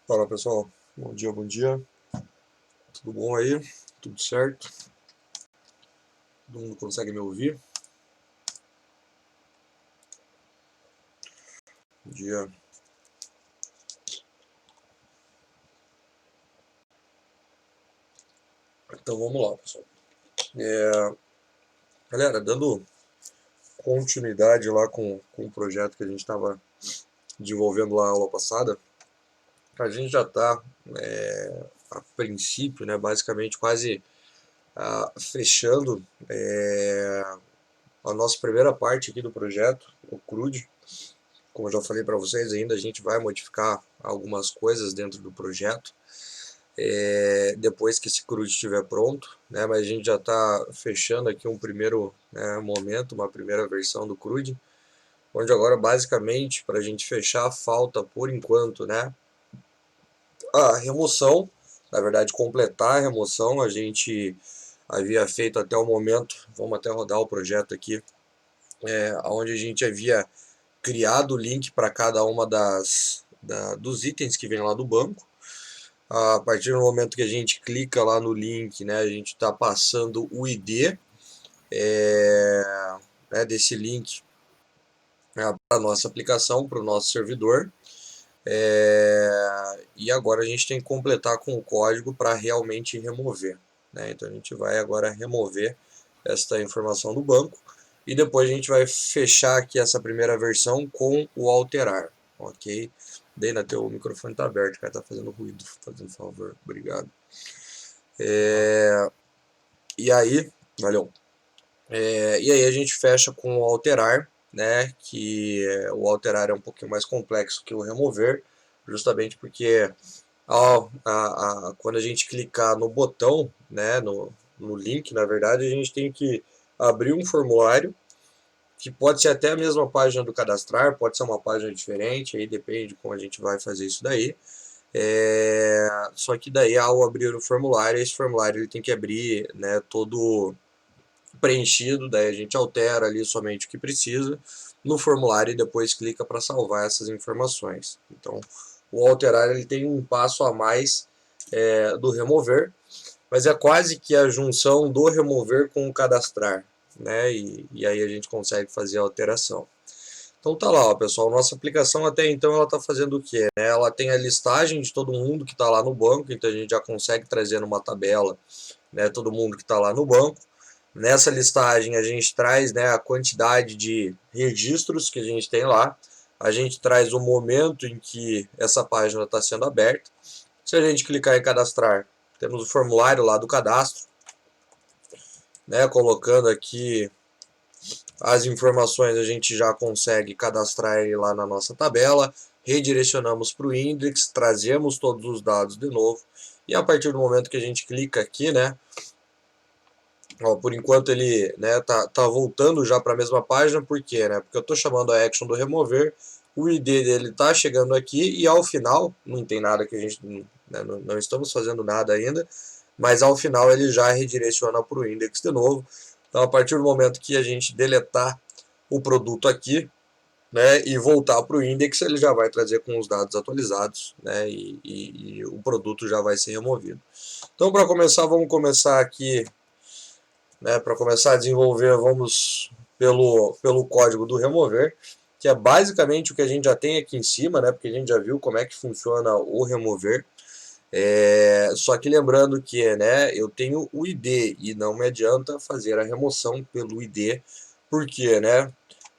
Fala pessoal, bom dia, bom dia, tudo bom aí? Tudo certo? Todo mundo consegue me ouvir? Bom dia. Então vamos lá, pessoal. Galera, dando continuidade lá com o projeto que a gente estava desenvolvendo lá na aula passada, a gente já está, a princípio, né, basicamente quase fechando a nossa primeira parte aqui do projeto, o CRUD. Como eu já falei para vocês ainda, a gente vai modificar algumas coisas dentro do projeto. Depois que esse CRUD estiver pronto, né, mas a gente já está fechando aqui um primeiro, né, momento, uma primeira versão do CRUD, onde agora basicamente para a gente fechar falta por enquanto, né, a remoção, na verdade completar a remoção. A gente havia feito até o momento, vamos até rodar o projeto aqui, onde a gente havia criado o link para cada uma dos itens que vem lá do banco. A partir do momento que a gente clica lá no link, né, a gente está passando o ID desse link, né, para a nossa aplicação, para o nosso servidor. E agora a gente tem que completar com o código para realmente remover. Né? Então a gente vai agora remover esta informação do banco e depois a gente vai fechar aqui essa primeira versão com o alterar. Ok? Dana, teu microfone está aberto, cara, tá fazendo ruído, fazendo favor, obrigado. E aí, valeu. E aí a gente fecha com o alterar, né? Que o alterar é um pouquinho mais complexo que o remover, justamente porque quando a gente clicar no botão, né? No link, na verdade, a gente tem que abrir um formulário que pode ser até a mesma página do cadastrar, pode ser uma página diferente, aí depende de como a gente vai fazer isso daí. Só que daí ao abrir o formulário, esse formulário ele tem que abrir, né, todo preenchido, daí a gente altera ali somente o que precisa no formulário e depois clica para salvar essas informações. Então o alterar ele tem um passo a mais do remover, mas é quase que a junção do remover com o cadastrar, né? E aí a gente consegue fazer a alteração. Então tá lá, ó, pessoal, nossa aplicação até então ela está fazendo o quê? Ela tem a listagem de todo mundo que está lá no banco, então a gente já consegue trazer numa tabela, né, todo mundo que está lá no banco. Nessa listagem a gente traz, né, a quantidade de registros que a gente tem lá, a gente traz o momento em que essa página está sendo aberta. Se a gente clicar em cadastrar, temos o formulário lá do cadastro, né, colocando aqui as informações, a gente já consegue cadastrar ele lá na nossa tabela, redirecionamos para o index, trazemos todos os dados de novo, e a partir do momento que a gente clica aqui, né, ó, por enquanto ele, né, tá voltando já para a mesma página. Por quê? Né? Porque eu estou chamando a action do remover, o ID dele está chegando aqui e ao final, não tem nada que a gente, né, não estamos fazendo nada ainda, mas ao final ele já redireciona para o index de novo. Então a partir do momento que a gente deletar o produto aqui, né, e voltar para o index, ele já vai trazer com os dados atualizados, né, e o produto já vai ser removido. Então para começar, vamos começar aqui, né, para começar a desenvolver, vamos pelo código do remover, que é basicamente o que a gente já tem aqui em cima, né, porque a gente já viu como é que funciona o remover. Só que lembrando que, né, eu tenho o ID e não me adianta fazer a remoção pelo ID, porque, né, a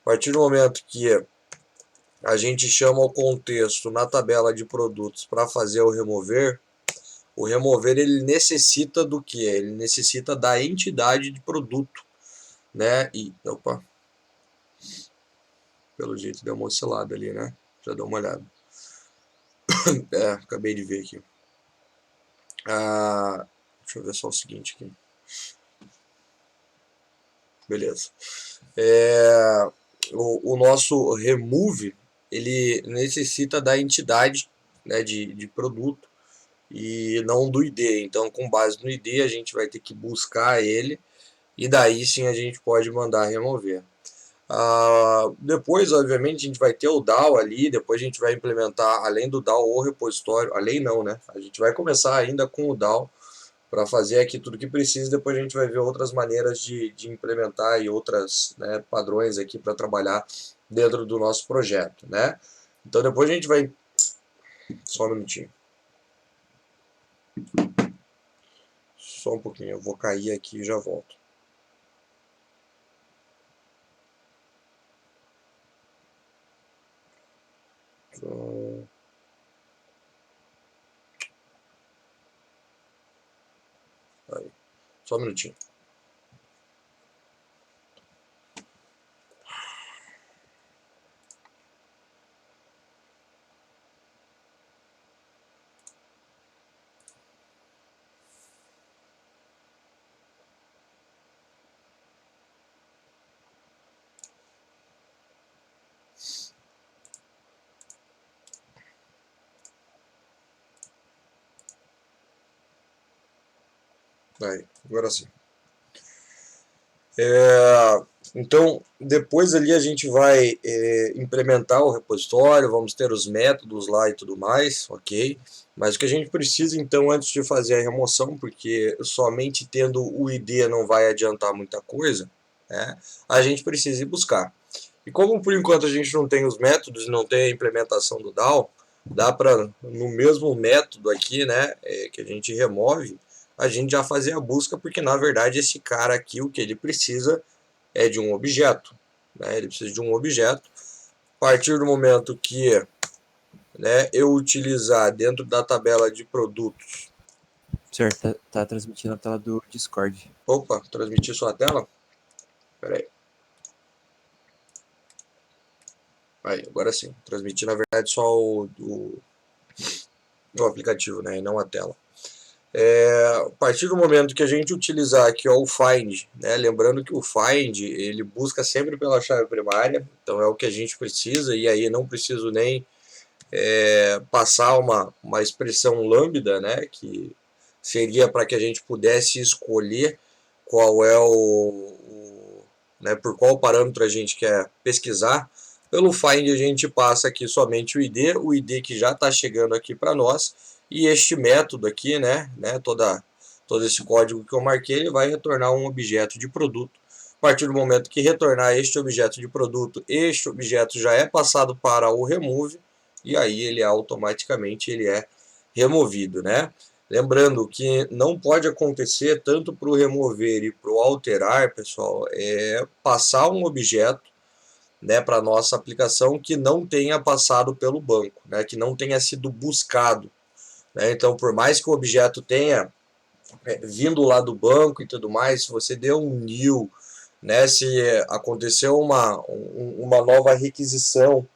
partir do momento que a gente chama o contexto na tabela de produtos para fazer o remover ele necessita do que? Ele necessita da entidade de produto, né? E, opa, pelo jeito deu uma oscilada ali, né? Já dá uma olhada. Acabei de ver aqui. Deixa eu ver só o seguinte aqui. Beleza. O nosso remove, ele necessita da entidade, né, de produto e não do ID. Então, com base no ID, a gente vai ter que buscar ele e daí sim a gente pode mandar remover. Depois, obviamente, a gente vai ter o DAO ali, depois a gente vai implementar, além do DAO, o repositório, além não, né? A gente vai começar ainda com o DAO para fazer aqui tudo que precisa, depois a gente vai ver outras maneiras de implementar e outras, né, padrões aqui para trabalhar dentro do nosso projeto, né? Então depois a gente vai... Só um minutinho. Só um pouquinho, eu vou cair aqui e já volto. Aí. Só um minutinho. Aí, agora sim. Então, depois ali a gente vai implementar o repositório, vamos ter os métodos lá e tudo mais, ok? Mas o que a gente precisa então antes de fazer a remoção, porque somente tendo o ID não vai adiantar muita coisa, né? A gente precisa ir buscar. E como por enquanto a gente não tem os métodos, não tem a implementação do DAO, dá para no mesmo método aqui, né, que a gente remove, a gente já fazer a busca, porque na verdade esse cara aqui, o que ele precisa é de um objeto, né, ele precisa de um objeto. A partir do momento que, né, eu utilizar dentro da tabela de produtos... Senhor, tá transmitindo a tela do Discord. Opa, transmitir sua tela? Espera aí. Aí, agora sim. Transmitir, na verdade, só o aplicativo, né, e não a tela. A partir do momento que a gente utilizar aqui ó, o find, né, lembrando que o find ele busca sempre pela chave primária, então é o que a gente precisa, e aí não preciso nem passar uma expressão lambda, né, que seria para que a gente pudesse escolher qual é né, por qual parâmetro a gente quer pesquisar. Pelo find a gente passa aqui somente o ID que já está chegando aqui para nós, e este método aqui, né, todo esse código que eu marquei, ele vai retornar um objeto de produto. A partir do momento que retornar este objeto de produto, este objeto já é passado para o remove, e aí ele automaticamente ele é removido, né? Lembrando que não pode acontecer tanto para o remover e para o alterar, pessoal, passar um objeto, né, para a nossa aplicação que não tenha passado pelo banco, né, que não tenha sido buscado, né? Então, por mais que o objeto tenha vindo lá do banco e tudo mais, se você deu um new, né, se aconteceu uma nova requisição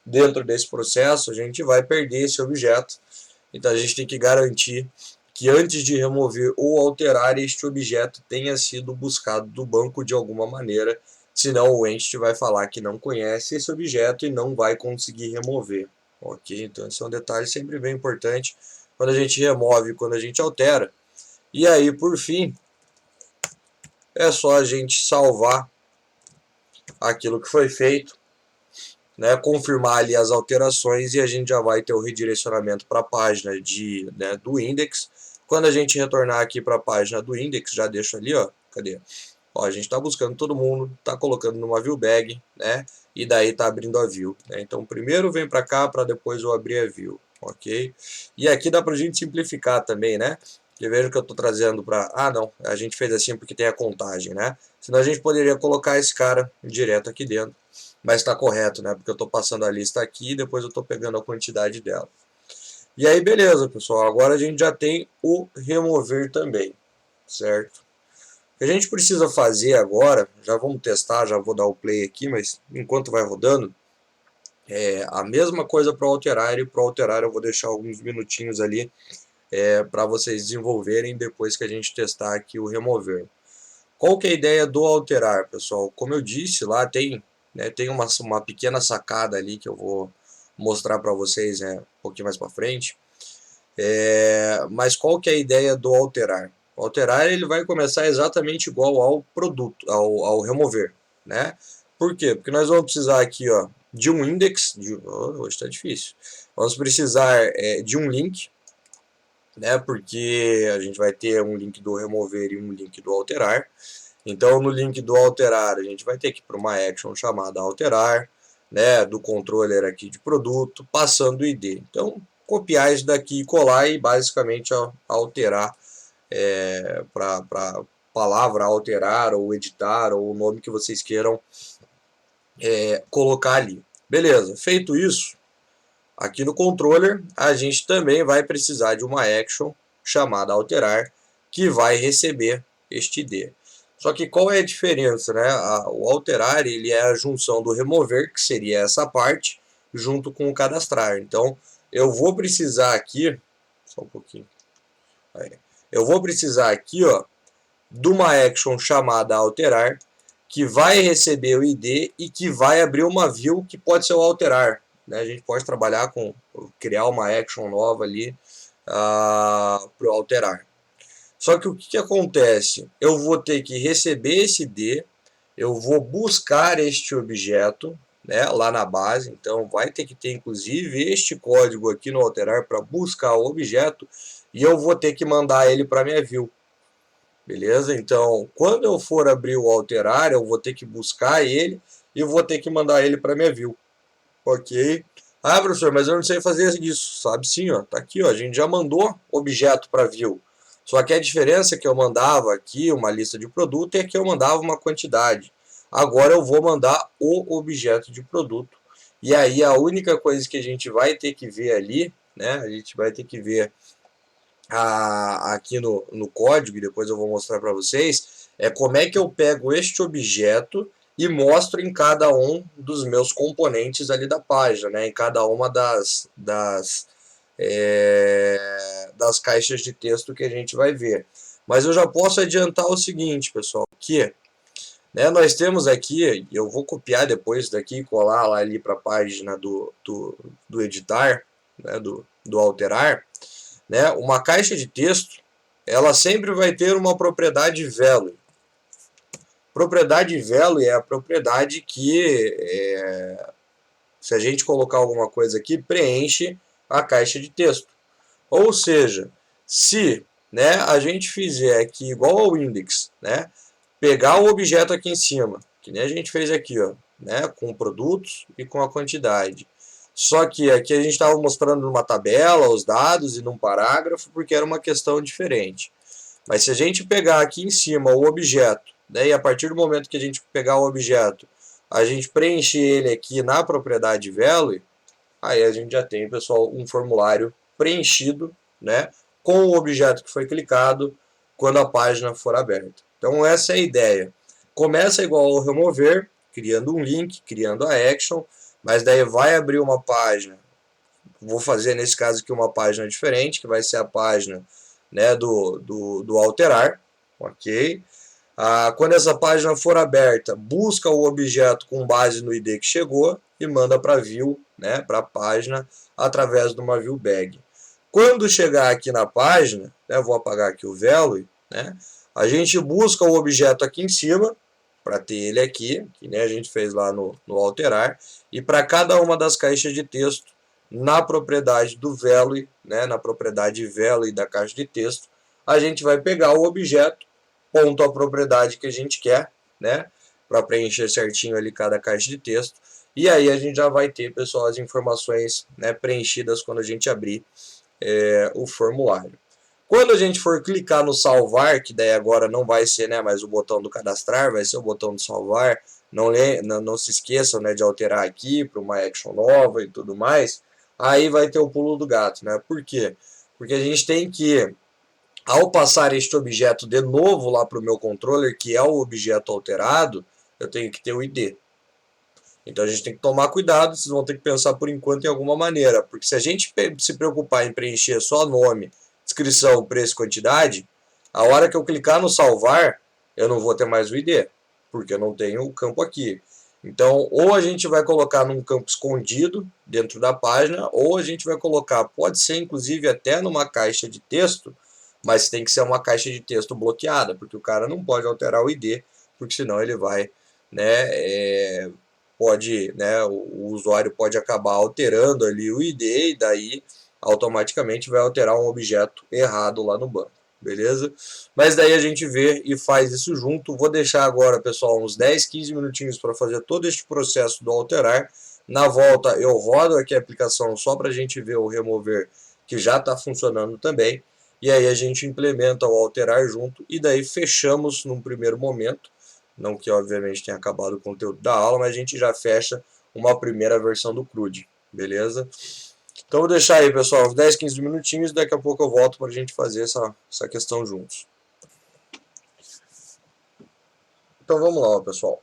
dentro desse processo, a gente vai perder esse objeto. Então a gente tem que garantir que antes de remover ou alterar este objeto tenha sido buscado do banco de alguma maneira, senão o entity vai falar que não conhece esse objeto e não vai conseguir remover. Ok? Então esse é um detalhe sempre bem importante quando a gente remove e quando a gente altera. E aí, por fim, é só a gente salvar aquilo que foi feito, né, confirmar ali as alterações e a gente já vai ter o redirecionamento para a página né, do index. Quando a gente retornar aqui para a página do index, já deixo ali, ó, cadê? Ó, a gente está buscando todo mundo, está colocando numa view bag, né, e daí está abrindo a view, né? Então primeiro vem para cá para depois eu abrir a view, ok? E aqui dá para a gente simplificar também, né? E veja que eu estou trazendo para... Ah, não, a gente fez assim porque tem a contagem, né? Senão a gente poderia colocar esse cara direto aqui dentro. Mas está correto, né? Porque eu estou passando a lista aqui e depois eu estou pegando a quantidade dela. E aí, beleza, pessoal. Agora a gente já tem o remover também, certo? O que a gente precisa fazer agora, já vamos testar, já vou dar o play aqui, mas enquanto vai rodando, a mesma coisa para alterar, e para alterar eu vou deixar alguns minutinhos ali para vocês desenvolverem depois que a gente testar aqui o remover. Qual que é a ideia do alterar, pessoal? Como eu disse, lá tem, né, tem uma pequena sacada ali que eu vou mostrar para vocês um pouquinho mais para frente. Mas qual que é a ideia do alterar? O alterar ele vai começar exatamente igual ao produto, ao remover, né? Por quê? Porque nós vamos precisar aqui, ó, de um index, hoje está difícil, vamos precisar de um link, né, porque a gente vai ter um link do remover e um link do alterar. Então, no link do alterar, a gente vai ter que ir para uma action chamada alterar, né, do controller aqui de produto, passando o ID. Então, copiar isso daqui e colar e basicamente ó, alterar para palavra alterar ou editar ou o nome que vocês queiram colocar ali. Beleza, feito isso, aqui no controller a gente também vai precisar de uma action chamada alterar que vai receber este ID. Só que qual é a diferença, né? O alterar ele é a junção do remover, que seria essa parte, junto com o cadastrar. Então eu vou precisar aqui, só um pouquinho, aí. Eu vou precisar aqui, ó, de uma action chamada alterar, que vai receber o ID e que vai abrir uma view que pode ser o alterar. Né? A gente pode trabalhar com, criar uma action nova ali para o alterar. Só que o que acontece? Eu vou ter que receber esse ID, eu vou buscar este objeto, né, lá na base, então vai ter que ter inclusive este código aqui no alterar para buscar o objeto e eu vou ter que mandar ele para minha view. Beleza? Então, quando eu for abrir o alterar, eu vou ter que buscar ele e vou ter que mandar ele para minha view. Ok? Ah, professor, mas eu não sei fazer isso. Sabe sim, ó. Tá aqui, ó. A gente já mandou objeto para view. Só que a diferença é que eu mandava aqui uma lista de produto e aqui eu mandava uma quantidade. Agora eu vou mandar o objeto de produto. E aí a única coisa que a gente vai ter que ver ali, né? A gente vai ter que ver aqui no código, e depois eu vou mostrar para vocês, é como é que eu pego este objeto e mostro em cada um dos meus componentes ali da página, né, em cada uma das caixas de texto que a gente vai ver. Mas eu já posso adiantar o seguinte, pessoal, que né, nós temos aqui, eu vou copiar depois daqui e colar lá ali para a página do editar, né, do alterar, né, uma caixa de texto, ela sempre vai ter uma propriedade value. Propriedade value é a propriedade que, se a gente colocar alguma coisa aqui, preenche a caixa de texto. Ou seja, se né, a gente fizer aqui igual ao index, né, pegar o objeto aqui em cima, que nem a gente fez aqui, ó, né, com produtos e com a quantidade. Só que aqui a gente estava mostrando numa tabela os dados e num parágrafo, porque era uma questão diferente. Mas se a gente pegar aqui em cima o objeto, né, e a partir do momento que a gente pegar o objeto, a gente preencher ele aqui na propriedade value, aí a gente já tem, pessoal, um formulário preenchido, né, com o objeto que foi clicado quando a página for aberta. Então essa é a ideia. Começa igual ao remover, criando um link, criando a action, mas daí vai abrir uma página. Vou fazer nesse caso aqui uma página diferente, que vai ser a página né, do alterar, ok? Quando essa página for aberta, busca o objeto com base no ID que chegou e manda para a view, né, para a página, através de uma view bag. Quando chegar aqui na página, né, vou apagar aqui o value, né, a gente busca o objeto aqui em cima, para ter ele aqui, que nem a gente fez lá no alterar, e para cada uma das caixas de texto, na propriedade do value, né, na propriedade value da caixa de texto, a gente vai pegar o objeto, ponto a propriedade que a gente quer, né, para preencher certinho ali cada caixa de texto, e aí a gente já vai ter, pessoal, as informações né, preenchidas quando a gente abrir o formulário. Quando a gente for clicar no salvar, que daí agora não vai ser né, mais o botão do cadastrar, vai ser o botão do salvar, não se esqueçam né, de alterar aqui para uma action nova e tudo mais, aí vai ter o pulo do gato. Né? Por quê? Porque a gente tem que, ao passar este objeto de novo lá para o meu controller, que é o objeto alterado, eu tenho que ter o ID. Então a gente tem que tomar cuidado, vocês vão ter que pensar por enquanto em alguma maneira, porque se a gente se preocupar em preencher só nome, descrição, preço e quantidade, a hora que eu clicar no salvar, eu não vou ter mais o ID, porque eu não tenho o campo aqui. Então, ou a gente vai colocar num campo escondido dentro da página, ou a gente vai colocar, pode ser inclusive até numa caixa de texto, mas tem que ser uma caixa de texto bloqueada, porque o cara não pode alterar o ID, porque senão ele vai né, pode, né, o usuário pode acabar alterando ali o ID e daí automaticamente vai alterar um objeto errado lá no banco, beleza? Mas daí a gente vê e faz isso junto. Vou deixar agora, pessoal, uns 10, 15 minutinhos para fazer todo este processo do alterar. Na volta eu rodo aqui a aplicação só para a gente ver o remover que já está funcionando também. E aí a gente implementa o alterar junto e daí fechamos num primeiro momento. Não que obviamente tenha acabado o conteúdo da aula, mas a gente já fecha uma primeira versão do CRUD, beleza? Então vou deixar aí, pessoal, uns 10, 15 minutinhos, daqui a pouco eu volto para a gente fazer essa questão juntos. Então vamos lá, pessoal.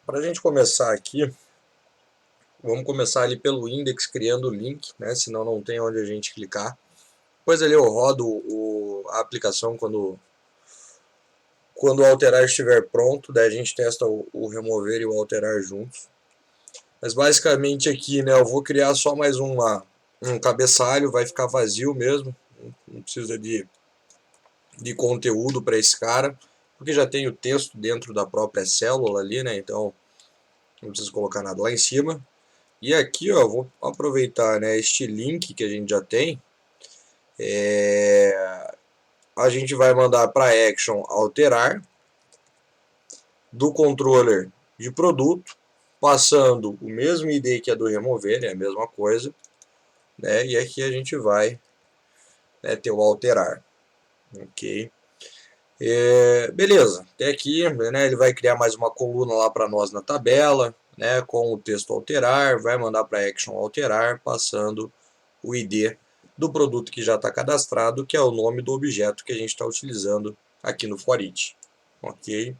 Para a gente começar aqui, vamos começar ali pelo index, criando o link, né? Senão não tem onde a gente clicar. Depois ali eu rodo a aplicação quando o alterar estiver pronto, daí a gente testa o remover e o alterar juntos. Mas basicamente aqui, né, eu vou criar só mais um cabeçalho, vai ficar vazio mesmo, não precisa de conteúdo para esse cara, porque já tem o texto dentro da própria célula ali, né, então não preciso colocar nada lá em cima. E aqui, ó, vou aproveitar, né, este link que a gente já tem, a gente vai mandar para action alterar, do controller de produto, passando o mesmo ID que é do remover, é a mesma coisa, né? E aqui a gente vai, né, ter o alterar, ok? Beleza, até aqui, né, ele vai criar mais uma coluna lá para nós na tabela, né, com o texto alterar, vai mandar para action alterar, passando o ID do produto que já está cadastrado, que é o nome do objeto que a gente está utilizando aqui no for each, ok?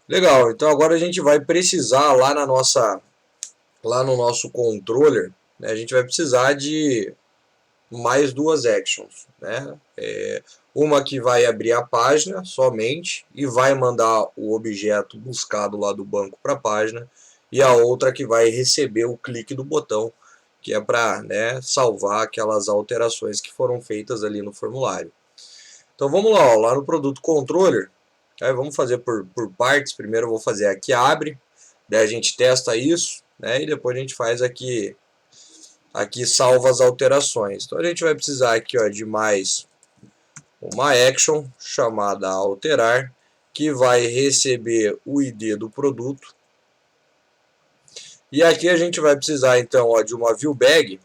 Legal, então agora a gente vai precisar lá no nosso controller, né, a gente vai precisar de mais duas actions, né? Uma que vai abrir a página somente e vai mandar o objeto buscado lá do banco para a página, e a outra que vai receber o clique do botão, que é para, né, salvar aquelas alterações que foram feitas ali no formulário. Então vamos lá, ó, lá no produto controller, vamos fazer por partes. Primeiro eu vou fazer aqui abre, daí a gente testa isso, né, e depois a gente faz aqui salva as alterações. Então a gente vai precisar aqui, ó, de mais uma action chamada alterar, que vai receber o ID do produto. E aqui a gente vai precisar então, ó, de uma viewBag.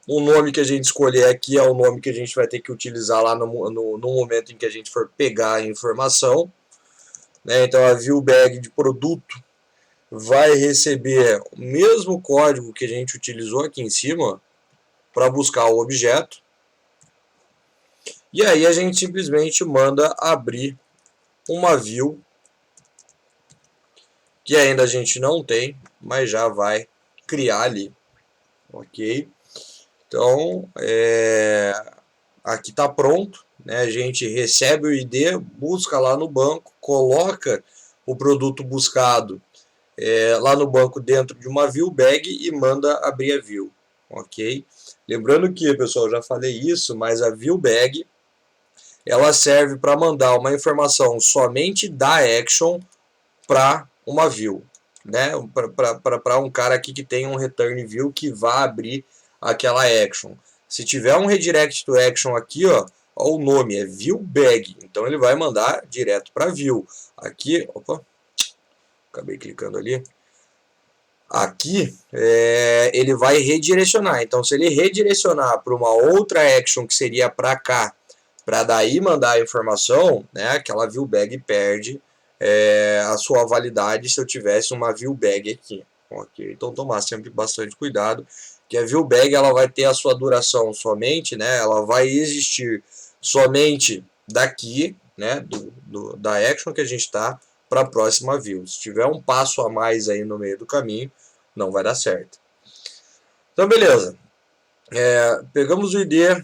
O nome que a gente escolher aqui é o nome que a gente vai ter que utilizar lá no momento em que a gente for pegar a informação, né? Então a viewBag de produto vai receber o mesmo código que a gente utilizou aqui em cima para buscar o objeto. E aí a gente simplesmente manda abrir uma view, que ainda a gente não tem, mas já vai criar ali, ok? Então, aqui está pronto, né? A gente recebe o ID, busca lá no banco, coloca o produto buscado lá no banco dentro de uma view bag e manda abrir a view, ok? Lembrando que, pessoal, eu já falei isso, mas a view bag ela serve para mandar uma informação somente da action para uma view, né? Para um cara aqui que tem um return view que vai abrir aquela action. Se tiver um redirect to action aqui, ó, o nome é view bag, então ele vai mandar direto para view. Aqui, opa, acabei clicando ali. Aqui ele vai redirecionar. Então, se ele redirecionar para uma outra action que seria para cá, para daí mandar a informação, né, aquela view bag perde a sua validade se eu tivesse uma view bag aqui. Okay? Então, tomar sempre bastante cuidado, que a view bag ela vai ter a sua duração somente, né, ela vai existir somente daqui, né, da action que a gente está, para a próxima view. Se tiver um passo a mais aí no meio do caminho, não vai dar certo. Então, beleza. Pegamos o ID,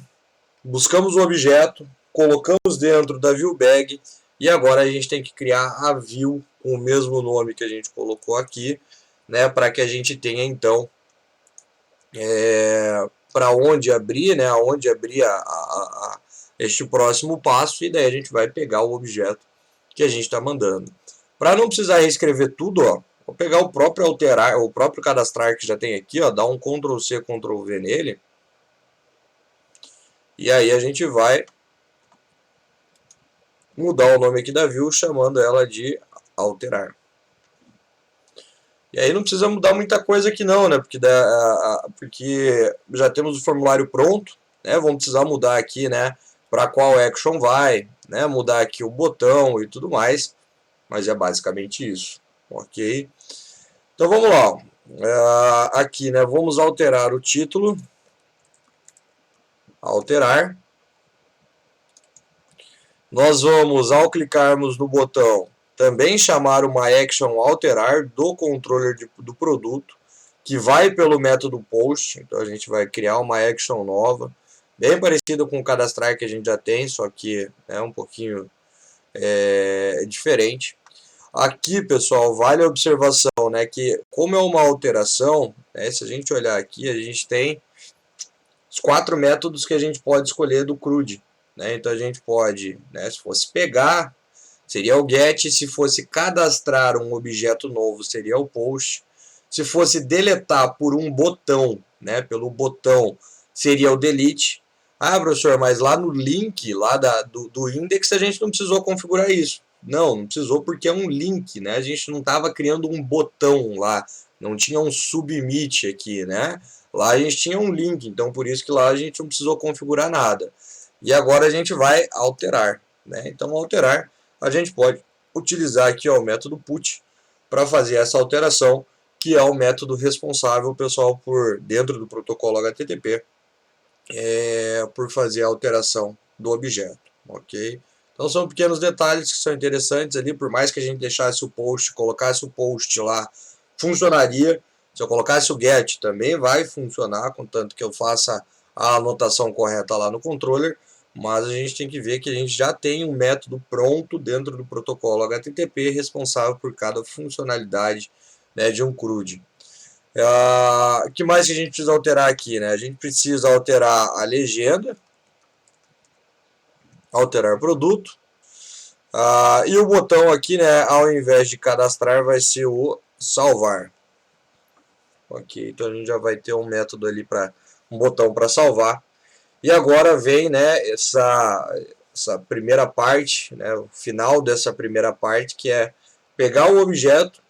buscamos o objeto, colocamos dentro da viewBag e agora a gente tem que criar a view com o mesmo nome que a gente colocou aqui, né, para que a gente tenha então para onde abrir, né, aonde abrir este próximo passo, e daí a gente vai pegar o objeto que a gente está mandando. Para não precisar reescrever tudo, ó, vou pegar o próprio alterar, o próprio cadastrar que já tem aqui, ó, dar um Ctrl C, Ctrl V nele. E aí a gente vai mudar o nome aqui da view, chamando ela de alterar. E aí não precisa mudar muita coisa aqui não, né? Porque já temos o formulário pronto, né? Vamos precisar mudar aqui, né? Para qual action vai, né? Mudar aqui o botão e tudo mais. Mas é basicamente isso, ok? Então vamos lá. Aqui, né? Vamos alterar o título. Alterar. Nós vamos, ao clicarmos no botão, também chamar uma action alterar do controller do produto, que vai pelo método post. Então a gente vai criar uma action nova, bem parecida com o cadastrar que a gente já tem, só que é um pouquinho diferente. Aqui, pessoal, vale a observação, né, que como é uma alteração, né, se a gente olhar aqui, a gente tem os 4 métodos que a gente pode escolher do CRUD. Né? Então a gente pode, né, se fosse pegar, seria o get, se fosse cadastrar um objeto novo, seria o post, se fosse deletar por um botão, né, pelo botão, seria o delete. Ah, professor, mas lá no link lá do index a gente não precisou configurar isso. Não precisou porque é um link, né? A gente não estava criando um botão lá, não tinha um submit aqui, né? Lá a gente tinha um link, então por isso que lá a gente não precisou configurar nada. E agora a gente vai alterar, né? Então alterar, a gente pode utilizar aqui ó, o método put para fazer essa alteração, que é o método responsável, pessoal, por dentro do protocolo HTTP, por fazer a alteração do objeto, ok? Então são pequenos detalhes que são interessantes ali, por mais que a gente deixasse o post, colocasse o post lá, funcionaria. Se eu colocasse o get também vai funcionar, contanto que eu faça a anotação correta lá no controller, mas a gente tem que ver que a gente já tem um método pronto dentro do protocolo HTTP responsável por cada funcionalidade, né, de um CRUD. O que mais que a gente precisa alterar aqui? Né? A gente precisa alterar a legenda, alterar produto, e o botão aqui, né, ao invés de cadastrar, vai ser o salvar. Ok, então a gente já vai ter um método ali um botão para salvar. E agora vem, né, essa primeira parte, né, o final dessa primeira parte, que é pegar o objeto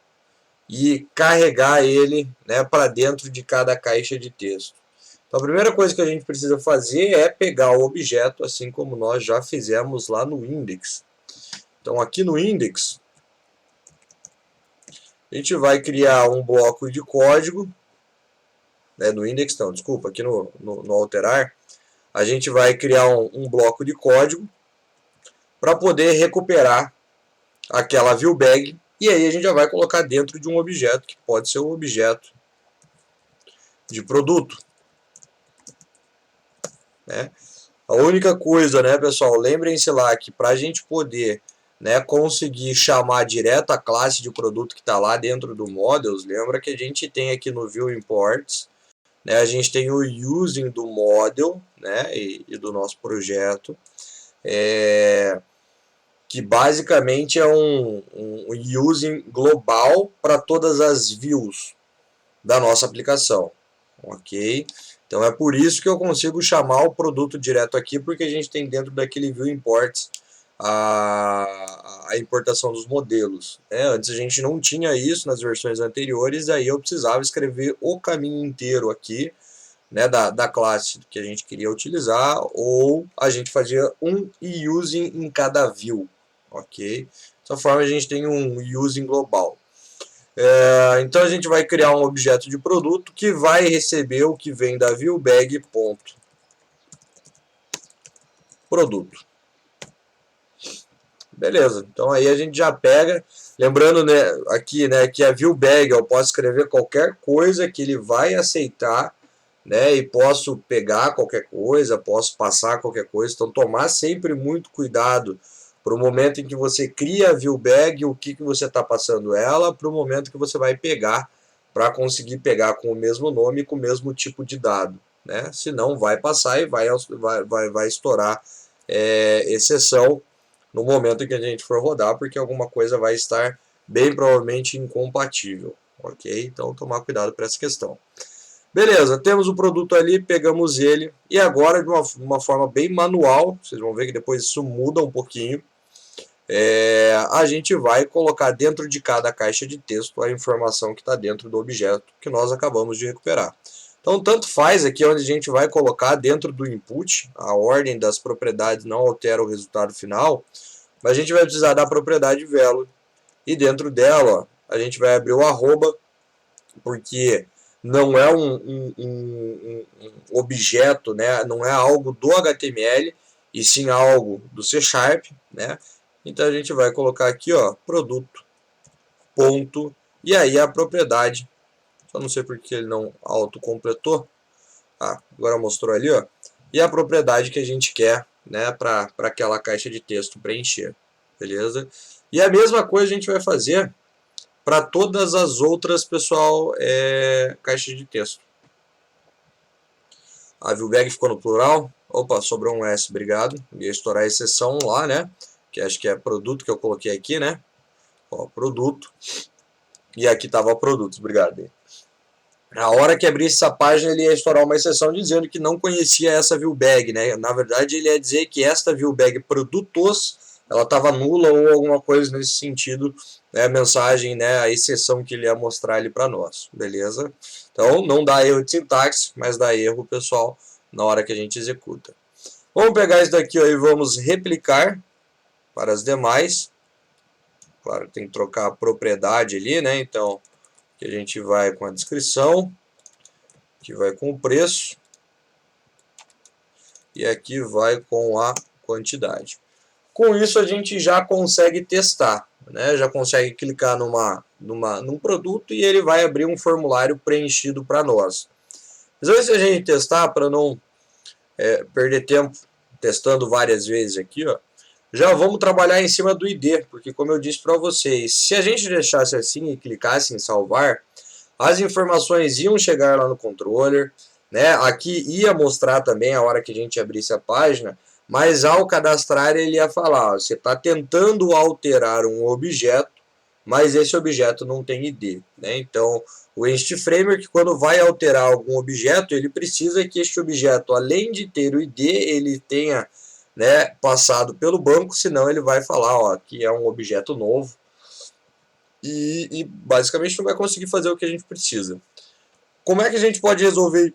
e carregar ele, né, para dentro de cada caixa de texto. Então a primeira coisa que a gente precisa fazer é pegar o objeto, assim como nós já fizemos lá no index. Então aqui no index, a gente vai criar um bloco de código, né, no index não, desculpa, aqui no alterar, a gente vai criar um bloco de código para poder recuperar aquela view bag, e aí a gente já vai colocar dentro de um objeto, que pode ser um objeto de produto. Né? A única coisa, né, pessoal, lembrem-se lá que para a gente poder, né, conseguir chamar direto a classe de produto que está lá dentro do models, lembra que a gente tem aqui no view imports, né, a gente tem o using do model, né, e do nosso projeto, que basicamente é um using global para todas as views da nossa aplicação, ok? Então é por isso que eu consigo chamar o produto direto aqui, porque a gente tem dentro daquele view imports a importação dos modelos. Né? Antes a gente não tinha isso nas versões anteriores, aí eu precisava escrever o caminho inteiro aqui, né, da classe que a gente queria utilizar, ou a gente fazia um using em cada view, ok? Dessa forma a gente tem um using global. Então a gente vai criar um objeto de produto que vai receber o que vem da viewBag.produto. Beleza, então aí a gente já pega, lembrando, né, aqui, né, que a viewBag eu posso escrever qualquer coisa que ele vai aceitar, né, e posso pegar qualquer coisa, posso passar qualquer coisa, então tomar sempre muito cuidado para o momento em que você cria a viewBag, o que você está passando ela, para o momento que você vai pegar, para conseguir pegar com o mesmo nome e com o mesmo tipo de dado, né? Senão vai passar e vai estourar exceção no momento em que a gente for rodar, porque alguma coisa vai estar bem provavelmente incompatível, ok? Então tomar cuidado para essa questão. Beleza, temos o produto ali, pegamos ele, e agora de uma forma bem manual, vocês vão ver que depois isso muda um pouquinho, a gente vai colocar dentro de cada caixa de texto a informação que está dentro do objeto que nós acabamos de recuperar. Então, tanto faz aqui onde a gente vai colocar dentro do input, a ordem das propriedades não altera o resultado final, mas a gente vai precisar da propriedade value, e dentro dela ó, a gente vai abrir o arroba, porque não é um objeto, né? Não é algo do HTML, e sim algo do C#, né? Então a gente vai colocar aqui, ó, produto, ponto, e aí a propriedade. Só não sei porque ele não autocompletou. Ah, agora mostrou ali, ó. E a propriedade que a gente quer, né, para aquela caixa de texto preencher. Beleza? E a mesma coisa a gente vai fazer para todas as outras, pessoal, caixas de texto. A viewbag ficou no plural. Opa, sobrou um S, obrigado. Ia estourar a exceção lá, né? Que acho que é produto que eu coloquei aqui, né? Ó, produto. E aqui estava produtos, obrigado. Na hora que abrisse essa página, ele ia estourar uma exceção dizendo que não conhecia essa viewbag, né? Na verdade, ele ia dizer que esta viewbag produtos, ela estava nula ou alguma coisa nesse sentido, né? A mensagem, né? A exceção que ele ia mostrar ali para nós, beleza? Então, não dá erro de sintaxe, mas dá erro, pessoal, na hora que a gente executa. Vamos pegar isso daqui ó, e vamos replicar para as demais. Claro, tem que trocar a propriedade ali, né? Então, que a gente vai com a descrição, que vai com o preço, e aqui vai com a quantidade. Com isso a gente já consegue testar, né? Já consegue clicar num produto e ele vai abrir um formulário preenchido para nós. Mas antes de a gente testar, para não perder tempo testando várias vezes aqui, ó, já vamos trabalhar em cima do ID, porque como eu disse para vocês, se a gente deixasse assim e clicasse em salvar, as informações iam chegar lá no controller, né? Aqui ia mostrar também a hora que a gente abrisse a página, mas ao cadastrar ele ia falar, ó, você está tentando alterar um objeto, mas esse objeto não tem ID, né? Então, o Entity Framework, quando vai alterar algum objeto, ele precisa que este objeto, além de ter o ID, ele tenha, né, passado pelo banco, senão ele vai falar ó, que é um objeto novo, e basicamente não vai conseguir fazer o que a gente precisa. Como é que a gente pode resolver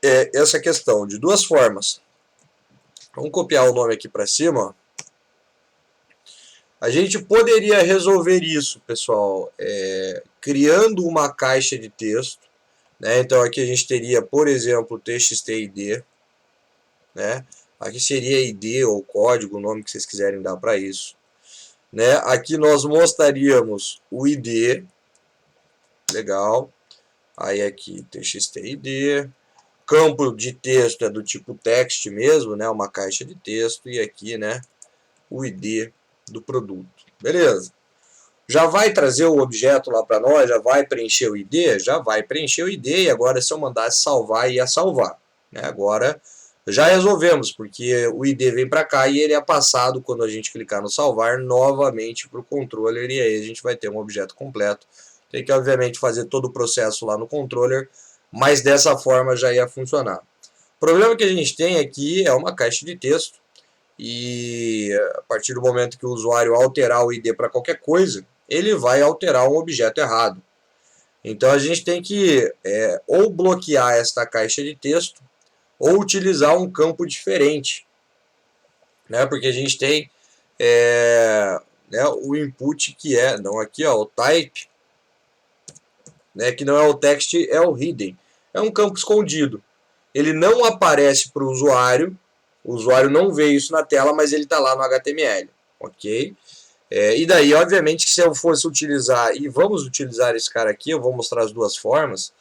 essa questão? De duas formas. Vamos copiar o nome aqui para cima. Ó. A gente poderia resolver isso, pessoal, criando uma caixa de texto. Né? Então aqui a gente teria, por exemplo, txt_id. Né? Aqui seria ID ou código, o nome que vocês quiserem dar para isso. Né? Aqui nós mostraríamos o ID. Legal. Aí aqui txt_id. Campo de texto é do tipo text mesmo, né? Uma caixa de texto. E aqui, né? O ID do produto. Beleza. Já vai trazer o objeto lá para nós? Já vai preencher o ID? Já vai preencher o ID. E agora se eu mandasse salvar, ia salvar. Né? Agora já resolvemos, porque o ID vem para cá e ele é passado quando a gente clicar no salvar novamente para o controller. E aí a gente vai ter um objeto completo. Tem que, obviamente, fazer todo o processo lá no controller, mas dessa forma já ia funcionar. O problema que a gente tem aqui é uma caixa de texto, e a partir do momento que o usuário alterar o ID para qualquer coisa, ele vai alterar um objeto errado. Então a gente tem que ou bloquear esta caixa de texto, ou utilizar um campo diferente. Né? Porque a gente tem né, o input que não aqui ó, o type, né, que não é o text, é o hidden. É um campo escondido. Ele não aparece para o usuário não vê isso na tela, mas ele está lá no HTML. Ok? E daí, obviamente, que se eu fosse utilizar, e vamos utilizar esse cara aqui, eu vou mostrar as duas formas.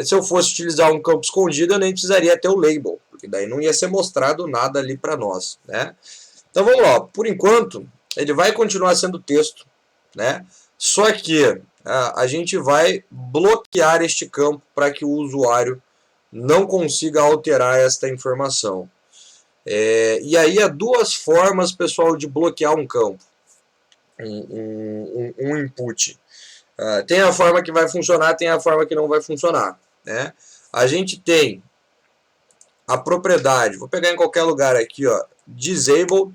Se eu fosse utilizar um campo escondido, eu nem precisaria ter o label, porque daí não ia ser mostrado nada ali para nós. Né? Então vamos lá, por enquanto, ele vai continuar sendo texto, né? Só que a gente vai bloquear este campo para que o usuário não consiga alterar esta informação. E aí há duas formas, pessoal, de bloquear um campo. um input. Tem a forma que vai funcionar, tem a forma que não vai funcionar, né? A gente tem a propriedade, vou pegar em qualquer lugar aqui, ó, disable.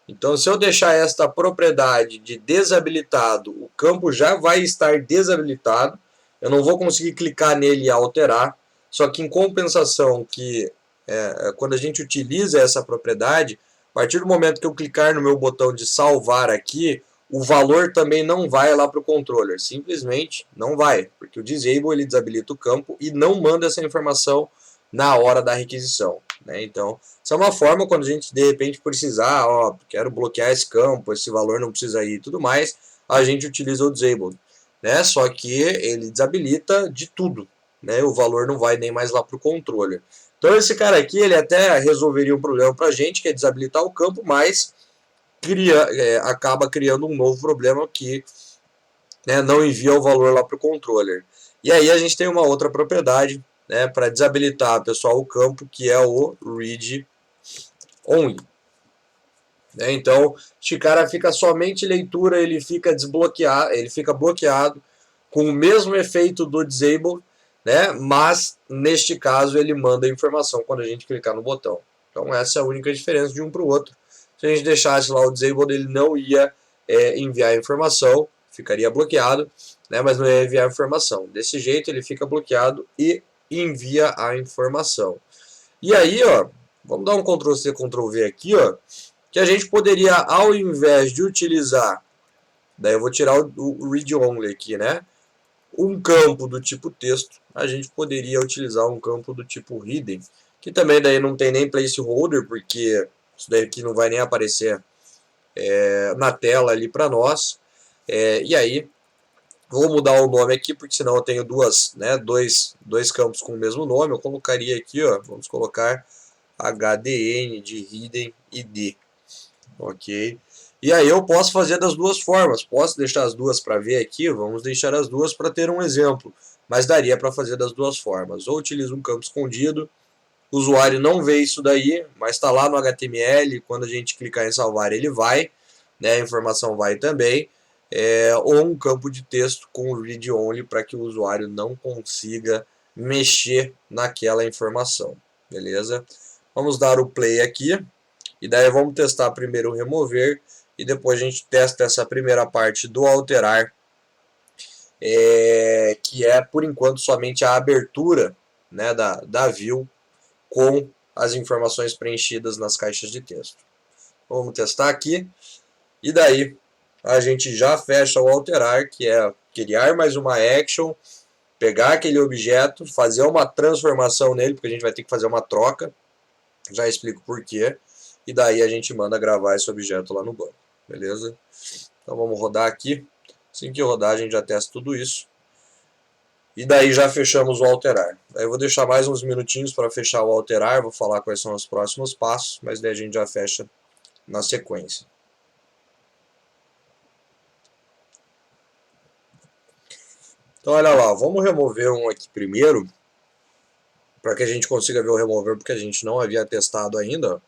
Então, se eu deixar esta propriedade de desabilitado, o campo já vai estar desabilitado. Eu não vou conseguir clicar nele e alterar. Só que em compensação, quando a gente utiliza essa propriedade, a partir do momento que eu clicar no meu botão de salvar aqui, o valor também não vai lá para o controller. Simplesmente não vai, porque o disable ele desabilita o campo e não manda essa informação na hora da requisição, né? Então, essa é uma forma quando a gente de repente precisar, ó, quero bloquear esse campo, esse valor não precisa ir e tudo mais, a gente utiliza o disable, né? Só que ele desabilita de tudo, né? O valor não vai nem mais lá para o controller. Então esse cara aqui, ele até resolveria um problema para a gente, que é desabilitar o campo, mas acaba criando um novo problema que, né, não envia o valor lá para o controller. E aí a gente tem uma outra propriedade, né, para desabilitar, pessoal, o campo, que é o read only. Né? Então, este cara fica somente leitura, ele fica desbloqueado, ele fica bloqueado com o mesmo efeito do disable, né? Mas neste caso ele manda a informação quando a gente clicar no botão. Então essa é a única diferença de um para o outro. Se a gente deixasse lá o disable, ele não ia enviar a informação, ficaria bloqueado, né? Mas não ia enviar a informação. Desse jeito ele fica bloqueado e envia a informação. E aí, ó, vamos dar um Ctrl C, Ctrl V aqui, ó, que a gente poderia, ao invés de utilizar, daí eu vou tirar o read only aqui, né? Um campo do tipo texto, a gente poderia utilizar um campo do tipo hidden, que também daí não tem nem placeholder, porque isso daí aqui não vai nem aparecer na tela ali para nós. E aí, vou mudar o nome aqui, porque senão eu tenho dois campos com o mesmo nome. Eu colocaria aqui, ó, vamos colocar HDN de hidden ID. Ok? E aí eu posso fazer das duas formas. Posso deixar as duas para ver aqui, vamos deixar as duas para ter um exemplo. Mas daria para fazer das duas formas. Ou utilizo um campo escondido, o usuário não vê isso daí, mas está lá no HTML, quando a gente clicar em salvar ele vai, né, a informação vai também. Ou um campo de texto com read only para que o usuário não consiga mexer naquela informação. Beleza? Vamos dar o play aqui. E daí vamos testar primeiro o remover e depois a gente testa essa primeira parte do alterar, que é por enquanto somente a abertura, né, da view com as informações preenchidas nas caixas de texto. Vamos testar aqui e daí a gente já fecha o alterar, que é criar mais uma action, pegar aquele objeto, fazer uma transformação nele, porque a gente vai ter que fazer uma troca, já explico por quê. E daí a gente manda gravar esse objeto lá no banco, beleza? Então vamos rodar aqui. Assim que rodar a gente já testa tudo isso. E daí já fechamos o alterar. Aí eu vou deixar mais uns minutinhos para fechar o alterar, vou falar quais são os próximos passos, mas daí a gente já fecha na sequência. Então olha lá, vamos remover um aqui primeiro, para que a gente consiga ver o remover, porque a gente não havia testado ainda.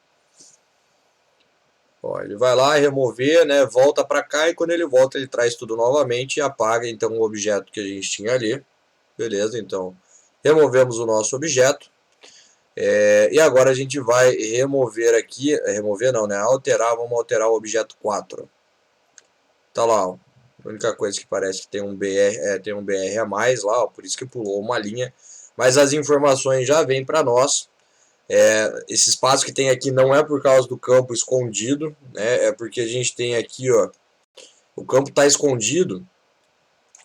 Ó, ele vai lá remover, né, volta para cá e quando ele volta ele traz tudo novamente e apaga então o objeto que a gente tinha ali. Beleza, então removemos o nosso objeto. E agora a gente vai remover aqui, remover não, né, alterar, vamos alterar o objeto 4. Tá lá, ó, a única coisa que parece que tem um BR a mais lá, ó, por isso que pulou uma linha. Mas as informações já vêm para nós. Esse espaço que tem aqui não é por causa do campo escondido, né? É porque a gente tem aqui, ó, o campo está escondido,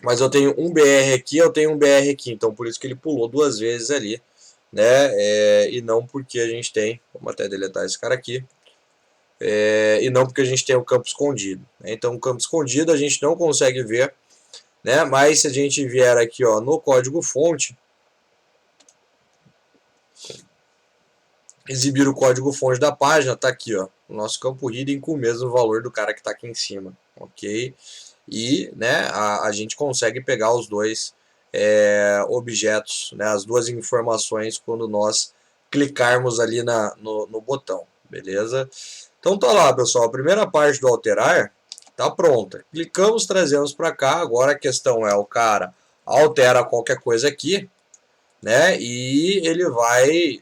mas eu tenho um BR aqui, eu tenho um BR aqui, então por isso que ele pulou duas vezes ali, né? E não porque a gente tem, vamos até deletar esse cara aqui, e não porque a gente tem o campo escondido. Né? Então o campo escondido a gente não consegue ver, né? Mas se a gente vier aqui, ó, no código fonte, exibir o código fonte da página, tá aqui, ó, o nosso campo hidden com o mesmo valor do cara que está aqui em cima, ok? E, né, a gente consegue pegar os dois objetos, né, as duas informações quando nós clicarmos ali no botão, beleza? Então tá lá, pessoal, a primeira parte do alterar tá pronta. Clicamos, trazemos para cá. Agora a questão é, o cara altera qualquer coisa aqui, né? E ele vai,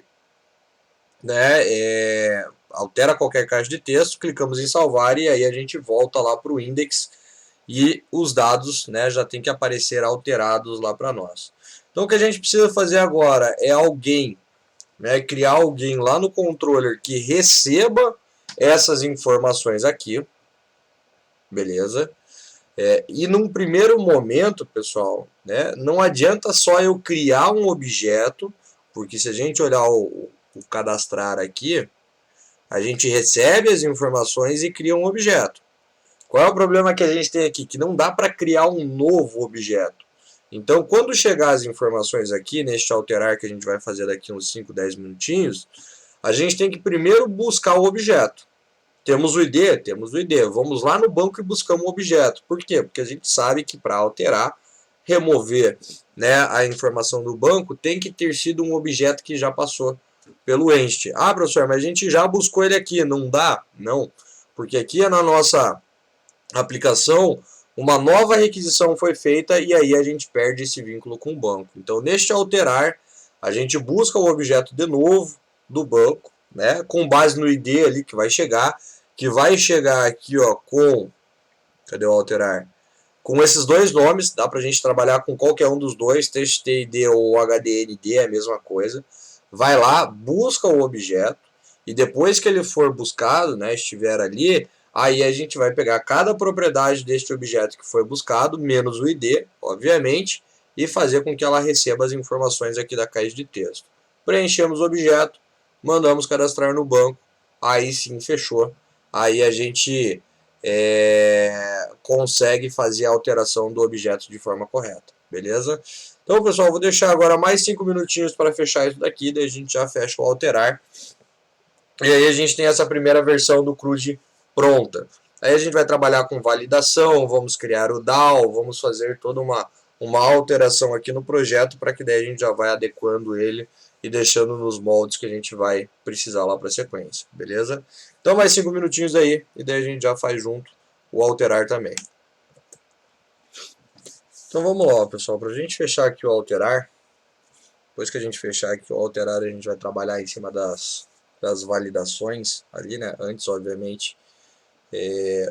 né? Altera qualquer caixa de texto, clicamos em salvar e aí a gente volta lá para o index e os dados, né, já tem que aparecer alterados lá para nós. Então o que a gente precisa fazer agora é alguém, né, criar alguém lá no controller que receba essas informações aqui, beleza? E num primeiro momento, pessoal, né, não adianta só eu criar um objeto, porque se a gente olhar o cadastrar aqui, a gente recebe as informações e cria um objeto. Qual é o problema que a gente tem aqui? Que não dá para criar um novo objeto. Então, quando chegar as informações aqui, neste alterar que a gente vai fazer daqui uns 5, 10 minutinhos, a gente tem que primeiro buscar o objeto. Temos o ID? Temos o ID. Vamos lá no banco e buscamos o objeto. Por quê? Porque a gente sabe que para alterar, remover, né, a informação do banco, tem que ter sido um objeto que já passou pelo entity. Ah, professor, mas a gente já buscou ele aqui. Não dá? Não. Porque aqui é na nossa aplicação, uma nova requisição foi feita e aí a gente perde esse vínculo com o banco. Então, neste alterar, a gente busca o objeto de novo do banco, né, com base no ID ali que vai chegar aqui, ó, com, cadê o alterar? Com esses dois nomes, dá pra gente trabalhar com qualquer um dos dois, TXTID ou HDND, é a mesma coisa. Vai lá, busca o objeto e depois que ele for buscado, né, estiver ali, aí a gente vai pegar cada propriedade deste objeto que foi buscado, menos o ID, obviamente, e fazer com que ela receba as informações aqui da caixa de texto. Preenchemos o objeto, mandamos cadastrar no banco, aí sim fechou. Aí a gente consegue fazer a alteração do objeto de forma correta, beleza? Então, pessoal, vou deixar agora mais 5 minutinhos para fechar isso daqui, daí a gente já fecha o alterar. E aí a gente tem essa primeira versão do CRUD pronta. Aí a gente vai trabalhar com validação, vamos criar o DAO, vamos fazer toda uma alteração aqui no projeto para que daí a gente já vai adequando ele e deixando nos moldes que a gente vai precisar lá para a sequência, beleza? Então mais 5 minutinhos aí e daí a gente já faz junto o alterar também. Então vamos lá, pessoal, para a gente fechar aqui o alterar, depois que a gente fechar aqui o alterar, a gente vai trabalhar em cima das validações ali, né? Antes, obviamente,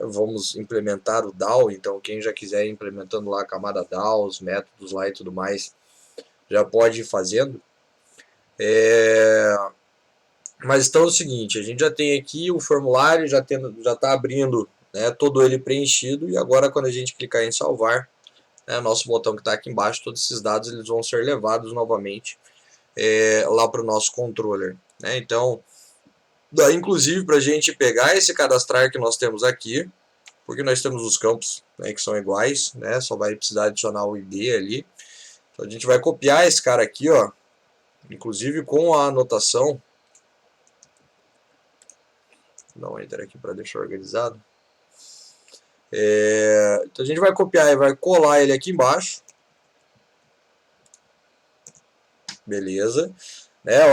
vamos implementar o DAO, então quem já quiser ir implementando lá a camada DAO, os métodos lá e tudo mais, já pode ir fazendo. Mas então é o seguinte, a gente já tem aqui o formulário, já está abrindo, né, todo ele preenchido, e agora quando a gente clicar em salvar, né, nosso botão que está aqui embaixo, todos esses dados eles vão ser levados novamente lá para o nosso controller, né? Então, daí inclusive para a gente pegar esse cadastrar que nós temos aqui, porque nós temos os campos, né, que são iguais, né, só vai precisar adicionar o ID ali. Então a gente vai copiar esse cara aqui, ó, inclusive com a anotação. Vou dar um enter aqui para deixar organizado. Então a gente vai copiar e vai colar ele aqui embaixo. Beleza.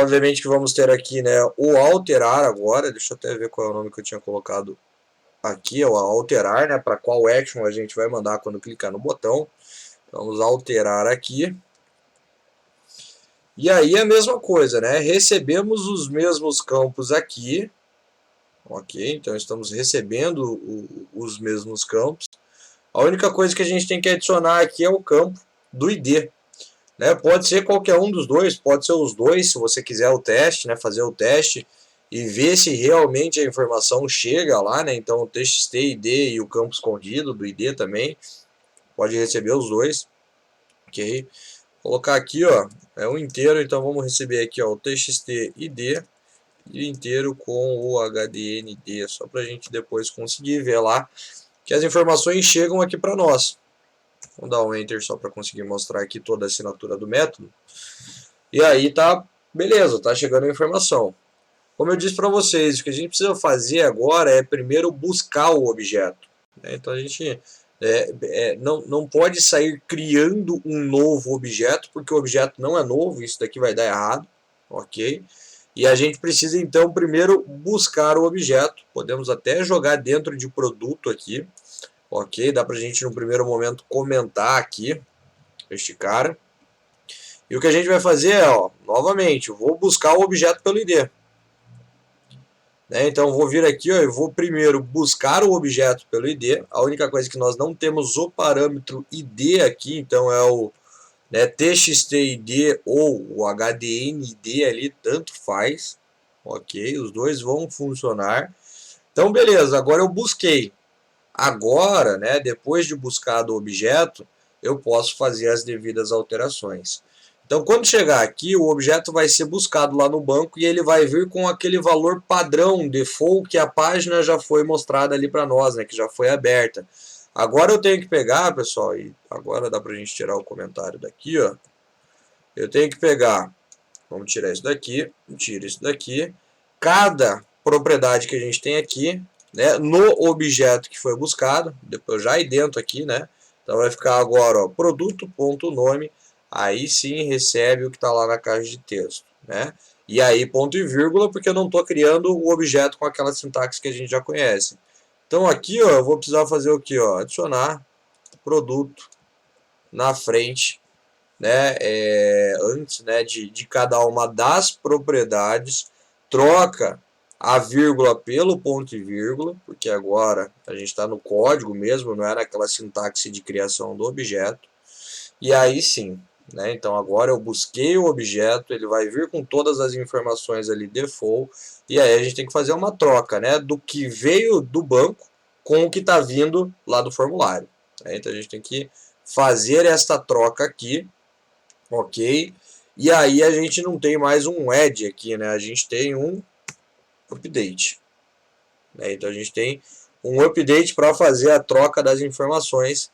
Obviamente que vamos ter aqui, né, o alterar agora. Deixa eu até ver qual é o nome que eu tinha colocado aqui. É o alterar, né, para qual action a gente vai mandar quando clicar no botão. Vamos alterar aqui. E aí a mesma coisa, né? Recebemos os mesmos campos aqui. Ok, então estamos recebendo os mesmos campos. A única coisa que a gente tem que adicionar aqui é o campo do ID. Né? Pode ser qualquer um dos dois, pode ser os dois, se você quiser o teste, né? Fazer o teste e ver se realmente a informação chega lá, né? Então o TXT ID e o campo escondido do ID também, pode receber os dois. Ok, vou colocar aqui, ó, é um inteiro, então vamos receber aqui, ó, o TXT ID e inteiro com o HDND, só para a gente depois conseguir ver lá que as informações chegam aqui para nós. Vamos dar um enter só para conseguir mostrar aqui toda a assinatura do método. E aí tá, beleza, tá chegando a informação. Como eu disse para vocês, o que a gente precisa fazer agora é primeiro buscar o objeto. Então a gente não pode sair criando um novo objeto, porque o objeto não é novo, isso daqui vai dar errado, ok? E a gente precisa então primeiro buscar o objeto. Podemos até jogar dentro de produto aqui. Ok, dá pra gente no primeiro momento comentar aqui este cara. E o que a gente vai fazer é, ó, novamente, eu vou buscar o objeto pelo ID. Né? Então eu vou vir aqui, ó, eu vou primeiro buscar o objeto pelo ID. A única coisa que nós não temos o parâmetro ID aqui, então é o, né, TXT-ID ou o HDN-ID ali, tanto faz. Ok, os dois vão funcionar. Então beleza, agora eu busquei. Agora, né, depois de buscar o objeto, eu posso fazer as devidas alterações. Então, quando chegar aqui, o objeto vai ser buscado lá no banco e ele vai vir com aquele valor padrão, default, que a página já foi mostrada ali para nós, né, que já foi aberta. Agora eu tenho que pegar, pessoal, e agora dá para a gente tirar o comentário daqui, ó. Eu tenho que pegar, vamos tirar isso daqui, tira isso daqui. Cada propriedade que a gente tem aqui, né, no objeto que foi buscado, depois já aí dentro aqui, né, então vai ficar agora, ó, produto.nome, aí sim recebe o que está lá na caixa de texto, né, e aí ponto e vírgula, porque eu não estou criando o objeto com aquela sintaxe que a gente já conhece. Então aqui, ó, eu vou precisar fazer o que, ó, adicionar produto na frente, né, antes, né, de cada uma das propriedades, troca a vírgula pelo ponto e vírgula, porque agora a gente está no código mesmo, não é naquela sintaxe de criação do objeto. E aí sim, né, então agora eu busquei o objeto, ele vai vir com todas as informações ali default, e aí a gente tem que fazer uma troca, né, do que veio do banco com o que está vindo lá do formulário. Né? Então a gente tem que fazer esta troca aqui, ok? E aí a gente não tem mais um add aqui, né? A gente tem um update. Né? Então a gente tem um update para fazer a troca das informações.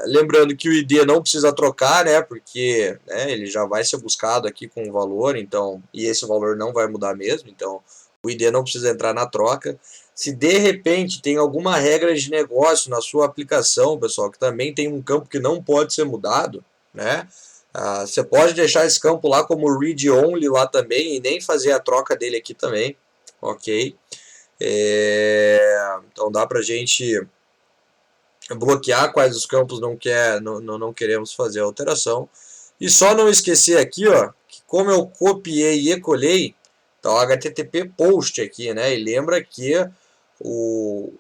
Lembrando que o ID não precisa trocar, né? Porque, né, ele já vai ser buscado aqui com o valor, então, e esse valor não vai mudar mesmo, então o ID não precisa entrar na troca. Se de repente tem alguma regra de negócio na sua aplicação, pessoal, que também tem um campo que não pode ser mudado, né? Você pode deixar esse campo lá como read only lá também e nem fazer a troca dele aqui também, ok? Então dá pra gente bloquear quais os campos não queremos fazer a alteração. E só não esquecer aqui, ó, que como eu copiei e colhei, tá o HTTP post aqui, né? E lembra que o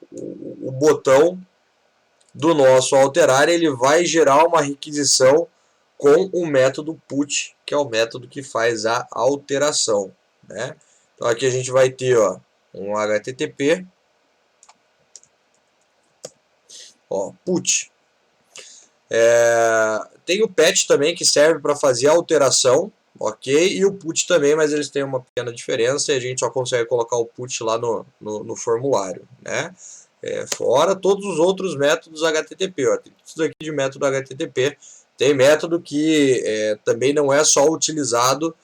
botão do nosso alterar, ele vai gerar uma requisição com o método put, que é o método que faz a alteração, né? Então aqui a gente vai ter, ó, um HTTP, ó, put. Tem o patch também que serve para fazer a alteração, ok? E o put também, mas eles têm uma pequena diferença e a gente só consegue colocar o put lá no formulário, né? Fora todos os outros métodos HTTP, ó, tem tudo aqui de método HTTP. Tem método que também não é só utilizado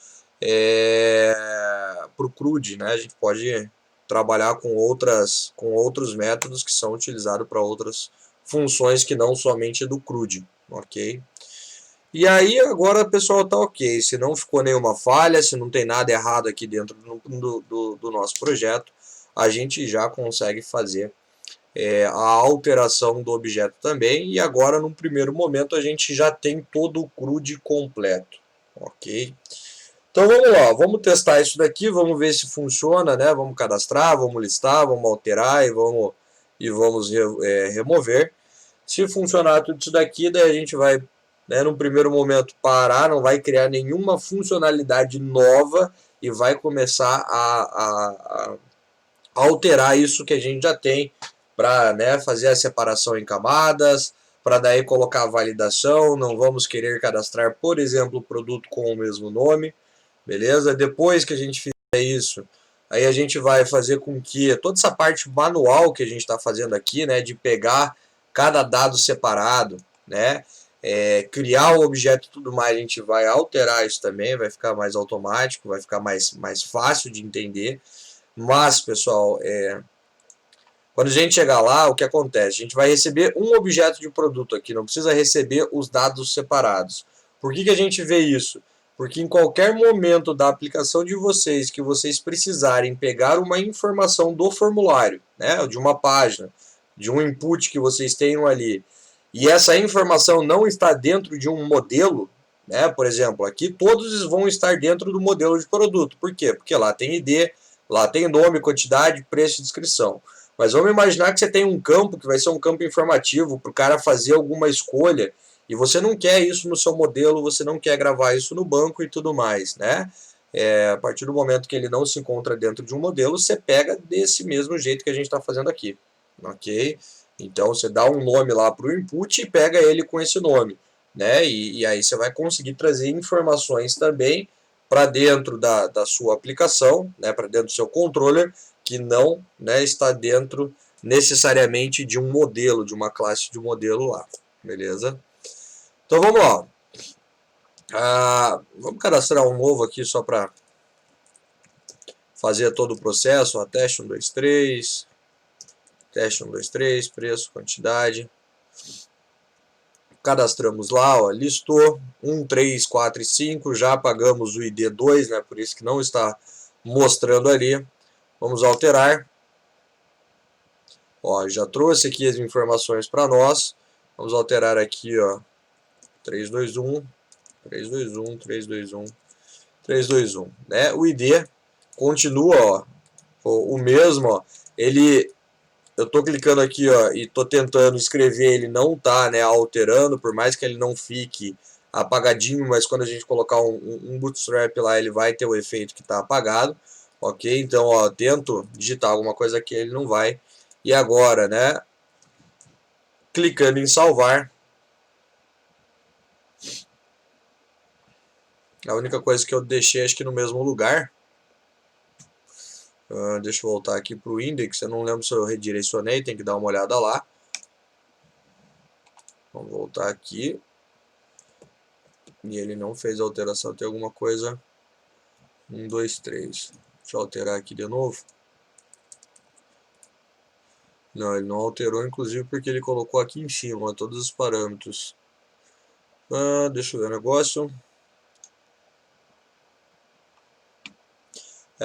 para o CRUD, né? A gente pode trabalhar com outros métodos que são utilizados para outras funções que não somente do CRUD, ok? E aí agora, pessoal, tá ok. Se não ficou nenhuma falha, se não tem nada errado aqui dentro do nosso projeto, a gente já consegue fazer a alteração do objeto também. E agora, num primeiro momento, a gente já tem todo o CRUD completo, ok? Então vamos lá, vamos testar isso daqui, vamos ver se funciona, né? Vamos cadastrar, vamos listar, vamos alterar e vamos remover. Se funcionar tudo isso daqui, daí a gente vai, né, num primeiro momento, parar, não vai criar nenhuma funcionalidade nova e vai começar a alterar isso que a gente já tem para, né, fazer a separação em camadas, para daí colocar a validação. Não vamos querer cadastrar, por exemplo, o produto com o mesmo nome, beleza? Depois que a gente fizer isso, aí a gente vai fazer com que toda essa parte manual que a gente está fazendo aqui, né, de pegar cada dado separado, né, criar o objeto e tudo mais, a gente vai alterar isso também, vai ficar mais automático, vai ficar mais fácil de entender. Mas, pessoal, quando a gente chegar lá, o que acontece? A gente vai receber um objeto de produto aqui, não precisa receber os dados separados. Por que a gente vê isso? Porque em qualquer momento da aplicação de vocês, que vocês precisarem pegar uma informação do formulário, né, de uma página, de um input que vocês tenham ali, e essa informação não está dentro de um modelo, né? Por exemplo, aqui todos vão estar dentro do modelo de produto. Por quê? Porque lá tem ID, lá tem nome, quantidade, preço e descrição. Mas vamos imaginar que você tem um campo que vai ser um campo informativo para o cara fazer alguma escolha, e você não quer isso no seu modelo, você não quer gravar isso no banco e tudo mais, né? A partir do momento que ele não se encontra dentro de um modelo, você pega desse mesmo jeito que a gente está fazendo aqui, ok? Então você dá um nome lá para o input e pega ele com esse nome, né? E aí você vai conseguir trazer informações também para dentro da sua aplicação, né? Para dentro do seu controller, que não, né, está dentro necessariamente de um modelo, de uma classe de modelo lá, beleza? Então vamos lá. Vamos cadastrar um novo aqui só para fazer todo o processo. Ó, teste 1, 2, 3. Teste 1, 2, 3. Preço, quantidade. Cadastramos lá, ó, listou 1, 3, 4 e 5. Já apagamos o ID 2, né, por isso que não está mostrando ali. Vamos alterar. Ó, já trouxe aqui as informações para nós. Vamos alterar aqui, ó, 3, 2, 1. 3, 2, 1, 3, 2, 1, 3, 2, 1. Né? O ID continua, ó, o mesmo. Ó. Eu estou clicando aqui, ó, e estou tentando escrever, ele não está, né, alterando, por mais que ele não fique apagadinho, mas quando a gente colocar um bootstrap lá, ele vai ter o efeito que está apagado, ok? Então, ó, tento digitar alguma coisa aqui, ele não vai. E agora, né, clicando em salvar, a única coisa que eu deixei, acho que no mesmo lugar. Deixa eu voltar aqui para o index. Eu não lembro se eu redirecionei, tem que dar uma olhada lá. Vamos voltar aqui. E ele não fez alteração, tem alguma coisa. 1, 2, 3. Deixa eu alterar aqui de novo. Não, ele não alterou, inclusive porque ele colocou aqui em cima todos os parâmetros. Deixa eu ver o negócio.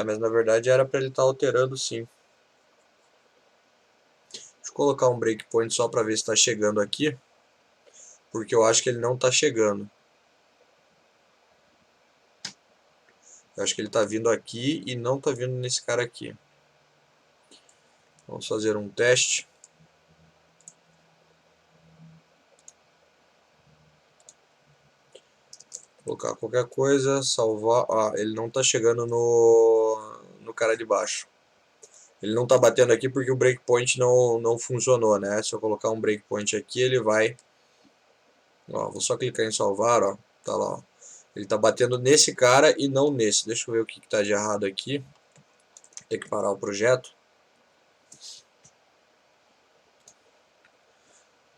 Mas na verdade era para ele estar alterando sim. Deixa eu colocar um breakpoint só para ver se está chegando aqui. Porque eu acho que ele não está chegando. Eu acho que ele está vindo aqui e não está vindo nesse cara aqui. Vamos fazer um teste. Colocar qualquer coisa, salvar. Ele não está chegando no cara de baixo. Ele não está batendo aqui porque o breakpoint não funcionou, né? Se eu colocar um breakpoint aqui, ele vai. Ó, vou só clicar em salvar, ó. Tá lá, ó. Ele está batendo nesse cara e não nesse. Deixa eu ver o que está de errado aqui. Tem que parar o projeto.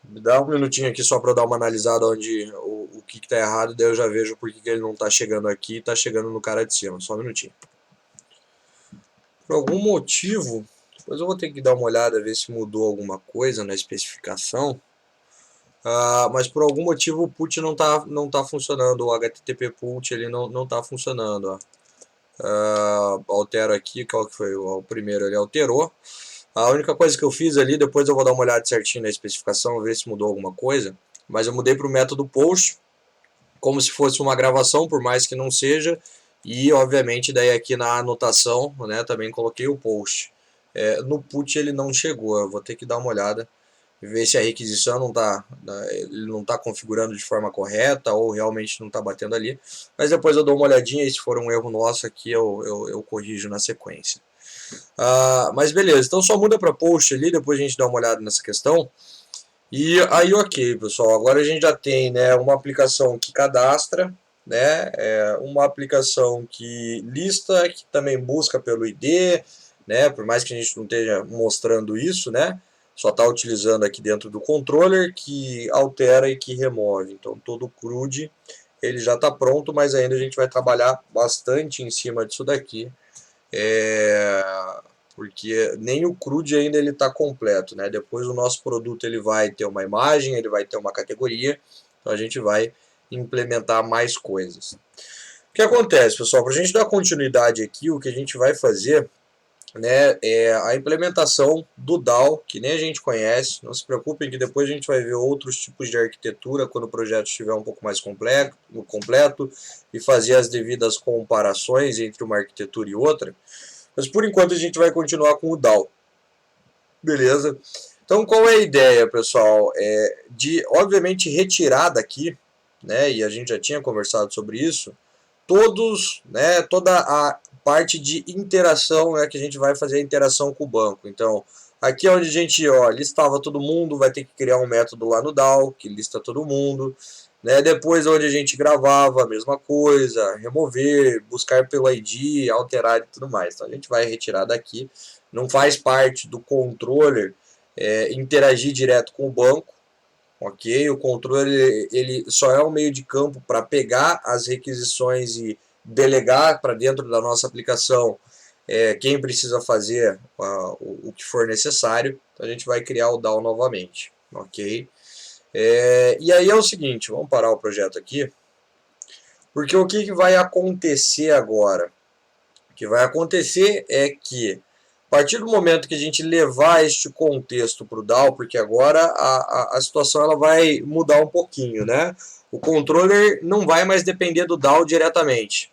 Me dá um minutinho aqui só para eu dar uma analisada onde o que está errado, daí eu já vejo por que ele não está chegando aqui e está chegando no cara de cima. Só um minutinho. Por algum motivo, depois eu vou ter que dar uma olhada, ver se mudou alguma coisa na especificação. Mas por algum motivo o put não tá funcionando, o HTTP put ele não tá funcionando. Altero aqui, qual que foi o primeiro, ele alterou. A única coisa que eu fiz ali, depois eu vou dar uma olhada certinho na especificação, ver se mudou alguma coisa, mas eu mudei para o método post, como se fosse uma gravação, por mais que não seja, e obviamente daí aqui na anotação, né, também coloquei o post. No put ele não chegou, eu vou ter que dar uma olhada, ver se a requisição ele não está configurando de forma correta ou realmente não está batendo ali, mas depois eu dou uma olhadinha e se for um erro nosso aqui eu corrijo na sequência. Mas beleza, então só muda para post ali, depois a gente dá uma olhada nessa questão. E aí ok, pessoal, agora a gente já tem, né, uma aplicação que cadastra, né, uma aplicação que lista, que também busca pelo ID, né, por mais que a gente não esteja mostrando isso, né, só está utilizando aqui dentro do controller, que altera e que remove. Então todo o CRUD ele já está pronto, mas ainda a gente vai trabalhar bastante em cima disso daqui. Porque nem o CRUD ainda ele está completo, né? Depois o nosso produto ele vai ter uma imagem, ele vai ter uma categoria, então a gente vai implementar mais coisas. O que acontece, pessoal? Para a gente dar continuidade aqui, o que a gente vai fazer né, a implementação do DAO, que nem a gente conhece. Não se preocupem que depois a gente vai ver outros tipos de arquitetura quando o projeto estiver um pouco mais completo e fazer as devidas comparações entre uma arquitetura e outra. Mas por enquanto a gente vai continuar com o DAO. Beleza? Então qual é a ideia, pessoal? De, obviamente, retirar daqui, né, e a gente já tinha conversado sobre isso, toda a parte de interação, né, que a gente vai fazer a interação com o banco. Então, aqui é onde a gente listava todo mundo, vai ter que criar um método lá no DAO, que lista todo mundo. Né? Depois, onde a gente gravava, a mesma coisa, remover, buscar pelo ID, alterar e tudo mais. Então, a gente vai retirar daqui. Não faz parte do controller interagir direto com o banco. Ok, o controle ele só é um meio de campo para pegar as requisições e delegar para dentro da nossa aplicação quem precisa fazer o que for necessário. Então a gente vai criar o DAO novamente, ok? E aí é o seguinte, vamos parar o projeto aqui, porque o que vai acontecer agora? O que vai acontecer é que a partir do momento que a gente levar este contexto para o DAO, porque agora a situação ela vai mudar um pouquinho, né? O controller não vai mais depender do DAO diretamente,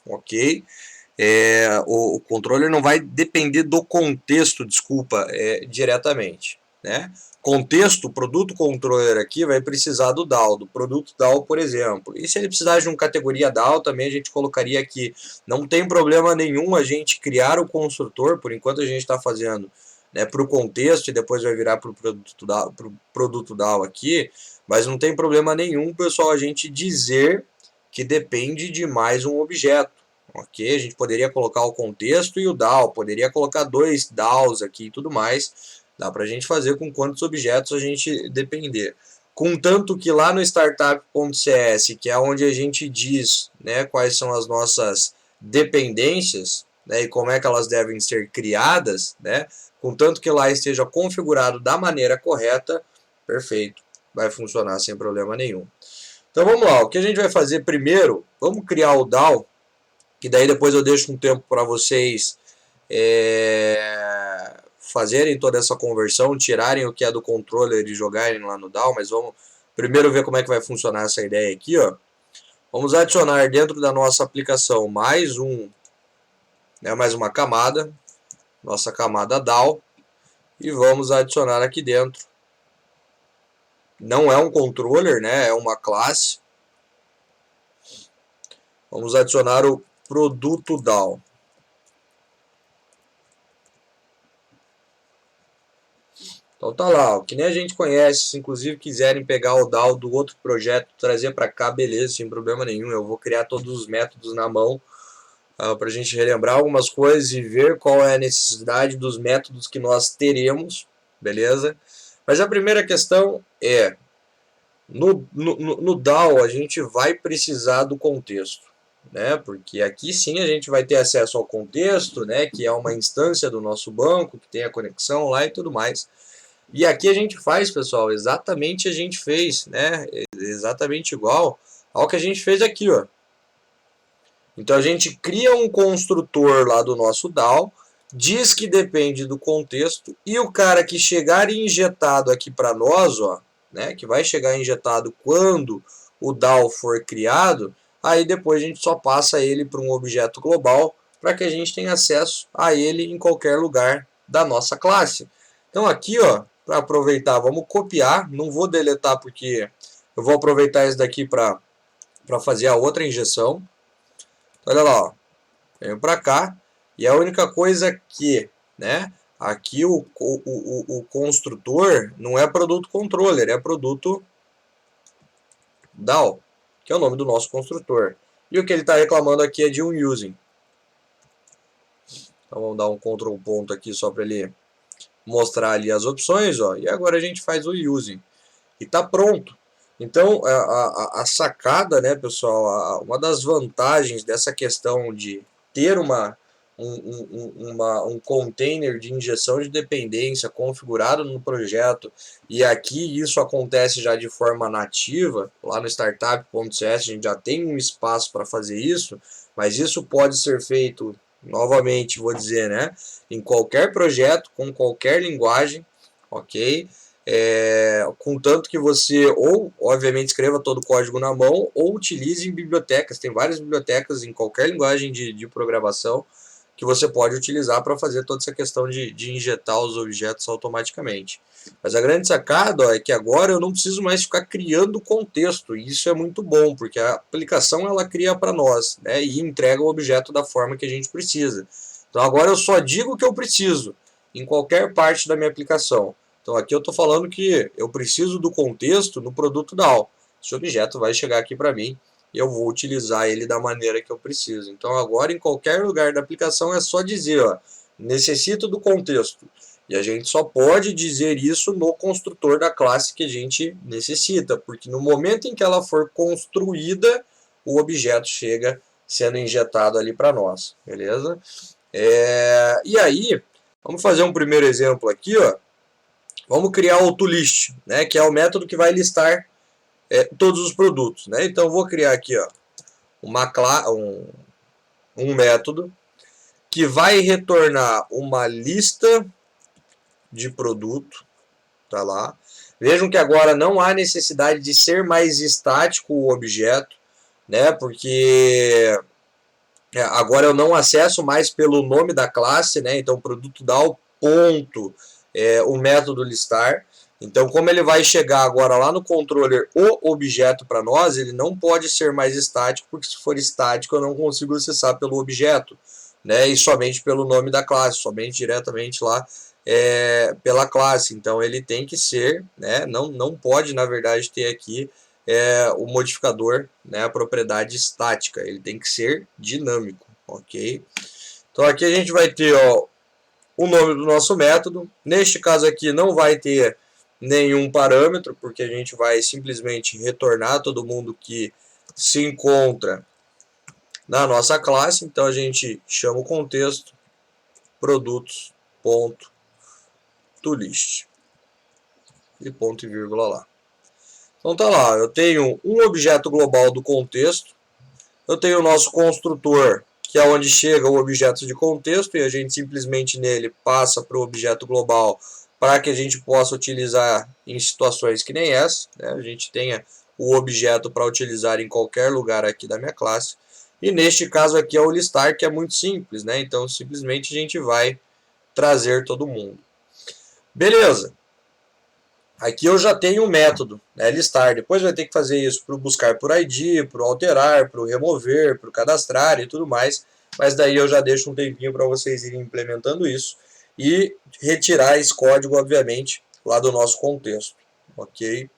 ok? O controller não vai depender do contexto, desculpa, diretamente, né? Contexto, produto controller aqui vai precisar do DAO, do produto DAO, por exemplo. E se ele precisar de uma categoria DAO, também a gente colocaria aqui. Não tem problema nenhum a gente criar o construtor, por enquanto a gente está fazendo, né, para o contexto e depois vai virar para o produto DAO aqui, mas não tem problema nenhum, pessoal, a gente dizer que depende de mais um objeto. Ok, a gente poderia colocar o contexto e o DAO, poderia colocar dois DAOs aqui e tudo mais. Dá para a gente fazer com quantos objetos a gente depender. Contanto que lá no startup.cs, que é onde a gente diz, né, quais são as nossas dependências, né, e como é que elas devem ser criadas, né, contanto que lá esteja configurado da maneira correta, perfeito, vai funcionar sem problema nenhum. Então vamos lá, o que a gente vai fazer primeiro, vamos criar o DAO, que daí depois eu deixo um tempo para vocês fazerem toda essa conversão, tirarem o que é do controller e jogarem lá no DAO, mas vamos primeiro ver como é que vai funcionar essa ideia aqui, ó. Vamos adicionar dentro da nossa aplicação mais uma camada, nossa camada DAO, e vamos adicionar aqui dentro. Não é um controller, né? É uma classe. Vamos adicionar o produto DAO. Então tá lá, que nem a gente conhece, se inclusive quiserem pegar o DAO do outro projeto, trazer para cá, beleza, sem problema nenhum. Eu vou criar todos os métodos na mão para a gente relembrar algumas coisas e ver qual é a necessidade dos métodos que nós teremos, beleza? Mas a primeira questão é, no DAO a gente vai precisar do contexto, né? Porque aqui sim a gente vai ter acesso ao contexto, né? Que é uma instância do nosso banco, que tem a conexão lá e tudo mais. E aqui a gente faz, pessoal, exatamente a gente fez, né? Exatamente igual ao que a gente fez aqui, ó. Então a gente cria um construtor lá do nosso DAO, diz que depende do contexto e o cara que chegar injetado aqui para nós, ó, né, que vai chegar injetado quando o DAO for criado, aí depois a gente só passa ele para um objeto global para que a gente tenha acesso a ele em qualquer lugar da nossa classe. Então aqui, ó, para aproveitar, vamos copiar, não vou deletar porque eu vou aproveitar esse daqui para fazer a outra injeção. Olha lá, ó. Venho para cá e a única coisa que, né, aqui o construtor não é produto controller, é produto DAO, que é o nome do nosso construtor. E o que ele está reclamando aqui é de um using. Então vamos dar um Ctrl ponto aqui só para ele mostrar ali as opções, ó. E agora a gente faz o using e está pronto. Então a sacada, né, pessoal, uma das vantagens dessa questão de ter um container de injeção de dependência configurado no projeto, e aqui isso acontece já de forma nativa, lá no startup.cs a gente já tem um espaço para fazer isso, mas isso pode ser feito novamente vou dizer, né? Em qualquer projeto, com qualquer linguagem, ok? Contanto que você ou, obviamente, escreva todo o código na mão ou utilize em bibliotecas. Tem várias bibliotecas em qualquer linguagem de programação que você pode utilizar para fazer toda essa questão de injetar os objetos automaticamente. Mas a grande sacada, ó, é que agora eu não preciso mais ficar criando contexto, e isso é muito bom, porque a aplicação ela cria para nós, né, e entrega o objeto da forma que a gente precisa. Então agora eu só digo o que eu preciso em qualquer parte da minha aplicação. Então aqui eu estou falando que eu preciso do contexto no produto DAO. Esse objeto vai chegar aqui para mim e eu vou utilizar ele da maneira que eu preciso. Então agora em qualquer lugar da aplicação é só dizer, ó, necessito do contexto. E a gente só pode dizer isso no construtor da classe que a gente necessita, porque no momento em que ela for construída, o objeto chega sendo injetado ali para nós, beleza? E aí, vamos fazer um primeiro exemplo aqui, ó. Vamos criar o toList, né, que é o método que vai listar todos os produtos, né? Então, eu vou criar aqui, ó, um método que vai retornar uma lista de produto, tá lá. Vejam que agora não há necessidade de ser mais estático o objeto, né? Porque agora eu não acesso mais pelo nome da classe, né? Então, produto DAO ponto o método listar. Então, como ele vai chegar agora lá no controller o objeto para nós, ele não pode ser mais estático, porque se for estático eu não consigo acessar pelo objeto, né? E somente pelo nome da classe, somente diretamente lá pela classe. Então, ele tem que ser, né? Não pode, na verdade, ter aqui o modificador, né? A propriedade estática. Ele tem que ser dinâmico, ok? Então, aqui a gente vai ter, ó, o nome do nosso método. Neste caso aqui não vai ter nenhum parâmetro, porque a gente vai simplesmente retornar todo mundo que se encontra na nossa classe. Então a gente chama o contexto produtos.toList e ponto e vírgula lá. Então tá lá, eu tenho um objeto global do contexto, eu tenho o nosso construtor, que é onde chega o objeto de contexto, e a gente simplesmente nele passa para o objeto global para que a gente possa utilizar em situações que nem essa, né? A gente tenha o objeto para utilizar em qualquer lugar aqui da minha classe. E neste caso aqui é o listar, que é muito simples, né? Então simplesmente a gente vai trazer todo mundo. Beleza. Aqui eu já tenho um método, né, listar. Depois vai ter que fazer isso para o buscar por ID, para o alterar, para o remover, para o cadastrar e tudo mais. Mas daí eu já deixo um tempinho para vocês irem implementando isso e retirar esse código, obviamente, lá do nosso contexto. Ok?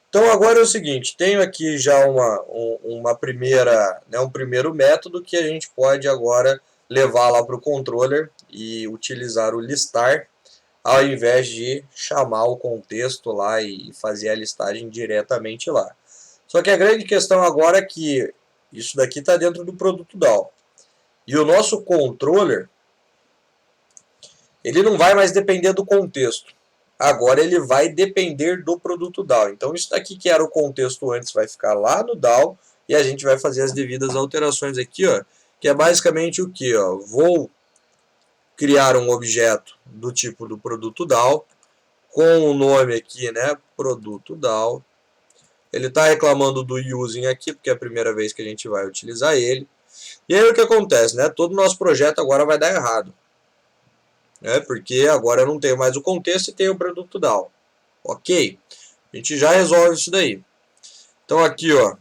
Então agora é o seguinte, tenho aqui já uma primeira, né, um primeiro método que a gente pode agora levar lá para o controller e utilizar o listar, ao invés de chamar o contexto lá e fazer a listagem diretamente lá. Só que a grande questão agora é que isso daqui está dentro do produto DAO. E o nosso controller, ele não vai mais depender do contexto. Agora ele vai depender do produto DAO. Então isso daqui que era o contexto antes vai ficar lá no DAO e a gente vai fazer as devidas alterações aqui, ó, que é basicamente o que? Vou criar um objeto do tipo do produto DAO, com o nome aqui, né, produto DAO. Ele está reclamando do using aqui, porque é a primeira vez que a gente vai utilizar ele. E aí o que acontece, né? Todo o nosso projeto agora vai dar errado, né? Porque agora eu não tenho mais o contexto e tenho o produto DAO. Ok, a gente já resolve isso daí. Então aqui, ó,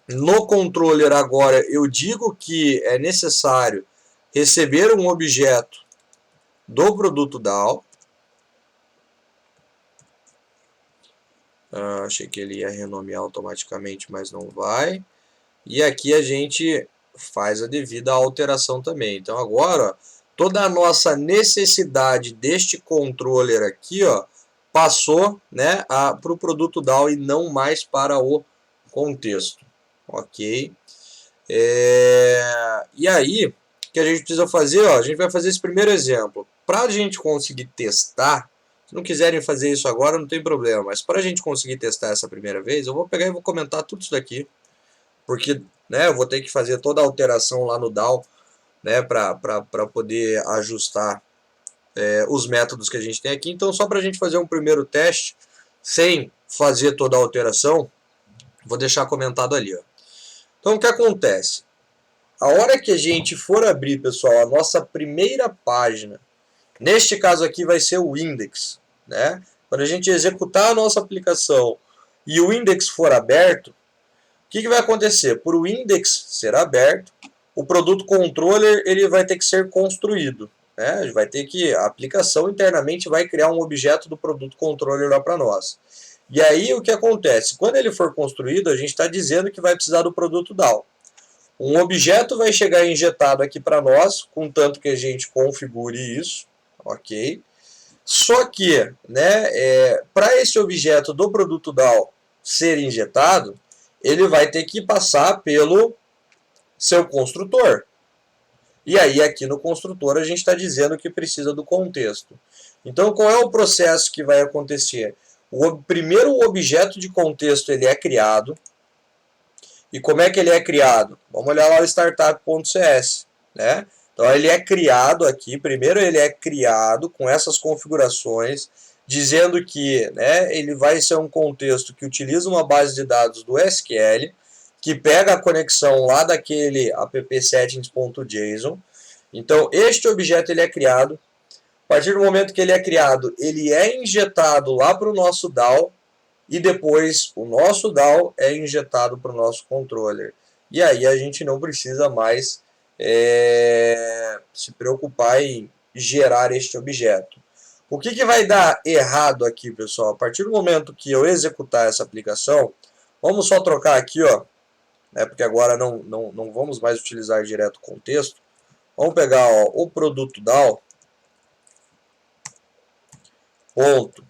no controller agora eu digo que é necessário receber um objeto do produto DAO. Achei que ele ia renomear automaticamente, mas não vai. E aqui a gente faz a devida alteração também. Então agora, ó, toda a nossa necessidade deste controller aqui, ó, passou, né, para o produto DAO e não mais para o contexto. Ok? E aí, o que a gente precisa fazer? Ó, a gente vai fazer esse primeiro exemplo. Para a gente conseguir testar, se não quiserem fazer isso agora, não tem problema. Mas para a gente conseguir testar essa primeira vez, eu vou pegar e vou comentar tudo isso daqui. Porque, né, eu vou ter que fazer toda a alteração lá no DAO né, para poder ajustar os métodos que a gente tem aqui. Então, só para a gente fazer um primeiro teste, sem fazer toda a alteração, vou deixar comentado ali. Ó. Então, o que acontece? A hora que a gente for abrir, pessoal, a nossa primeira página, neste caso aqui vai ser o index, né? Quando a gente executar a nossa aplicação e o index for aberto, o que vai acontecer? Por o index ser aberto, o produto controller ele vai ter que ser construído. Né? Vai ter que, a aplicação internamente vai criar um objeto do produto controller lá para nós. E aí o que acontece? Quando ele for construído, a gente está dizendo que vai precisar do produto DAO. Um objeto vai chegar injetado aqui para nós, contanto que a gente configure isso, ok? Só que, né, para esse objeto do produto DAO ser injetado, ele vai ter que passar pelo seu construtor. E aí aqui no construtor a gente está dizendo que precisa do contexto. Então qual é o processo que vai acontecer? Primeiro o objeto de contexto ele é criado. E como é que ele é criado? Vamos olhar lá o startup.cs, né? Então ele é criado aqui, primeiro ele é criado com essas configurações, dizendo que, né, ele vai ser um contexto que utiliza uma base de dados do SQL, que pega a conexão lá daquele appsettings.json. Então este objeto ele é criado. A partir do momento que ele é criado, ele é injetado lá para o nosso DAO, e depois o nosso DAO é injetado para o nosso controller. E aí a gente não precisa mais se preocupar em gerar este objeto. O que vai dar errado aqui, pessoal? A partir do momento que eu executar essa aplicação, vamos só trocar aqui, ó, né, porque agora não vamos mais utilizar direto o contexto. Vamos pegar ó, o produto DAO, ponto.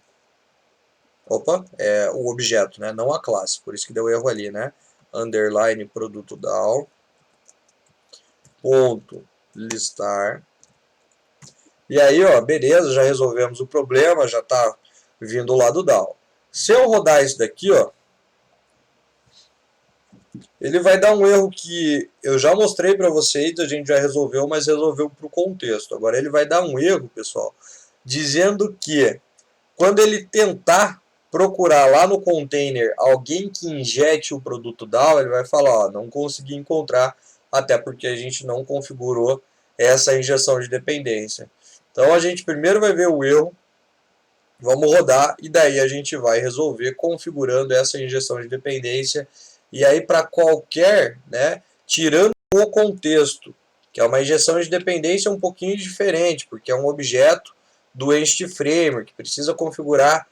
Opa, é o objeto, né? Não a classe, por isso que deu erro ali, né? Underline produto DAO, ponto listar. E aí, ó, beleza, já resolvemos o problema, já está vindo lá do DAO. Se eu rodar isso daqui, ó, ele vai dar um erro que eu já mostrei para vocês, a gente já resolveu, mas resolveu para o contexto. Agora ele vai dar um erro, pessoal, dizendo que quando ele tentar procurar lá no container alguém que injete o produto DAO, ele vai falar, ó, não consegui encontrar, até porque a gente não configurou essa injeção de dependência. Então a gente primeiro vai ver o erro, vamos rodar e daí a gente vai resolver configurando essa injeção de dependência. E aí para qualquer, né, tirando o contexto, que é uma injeção de dependência um pouquinho diferente, porque é um objeto do Entity Framework, que precisa configurar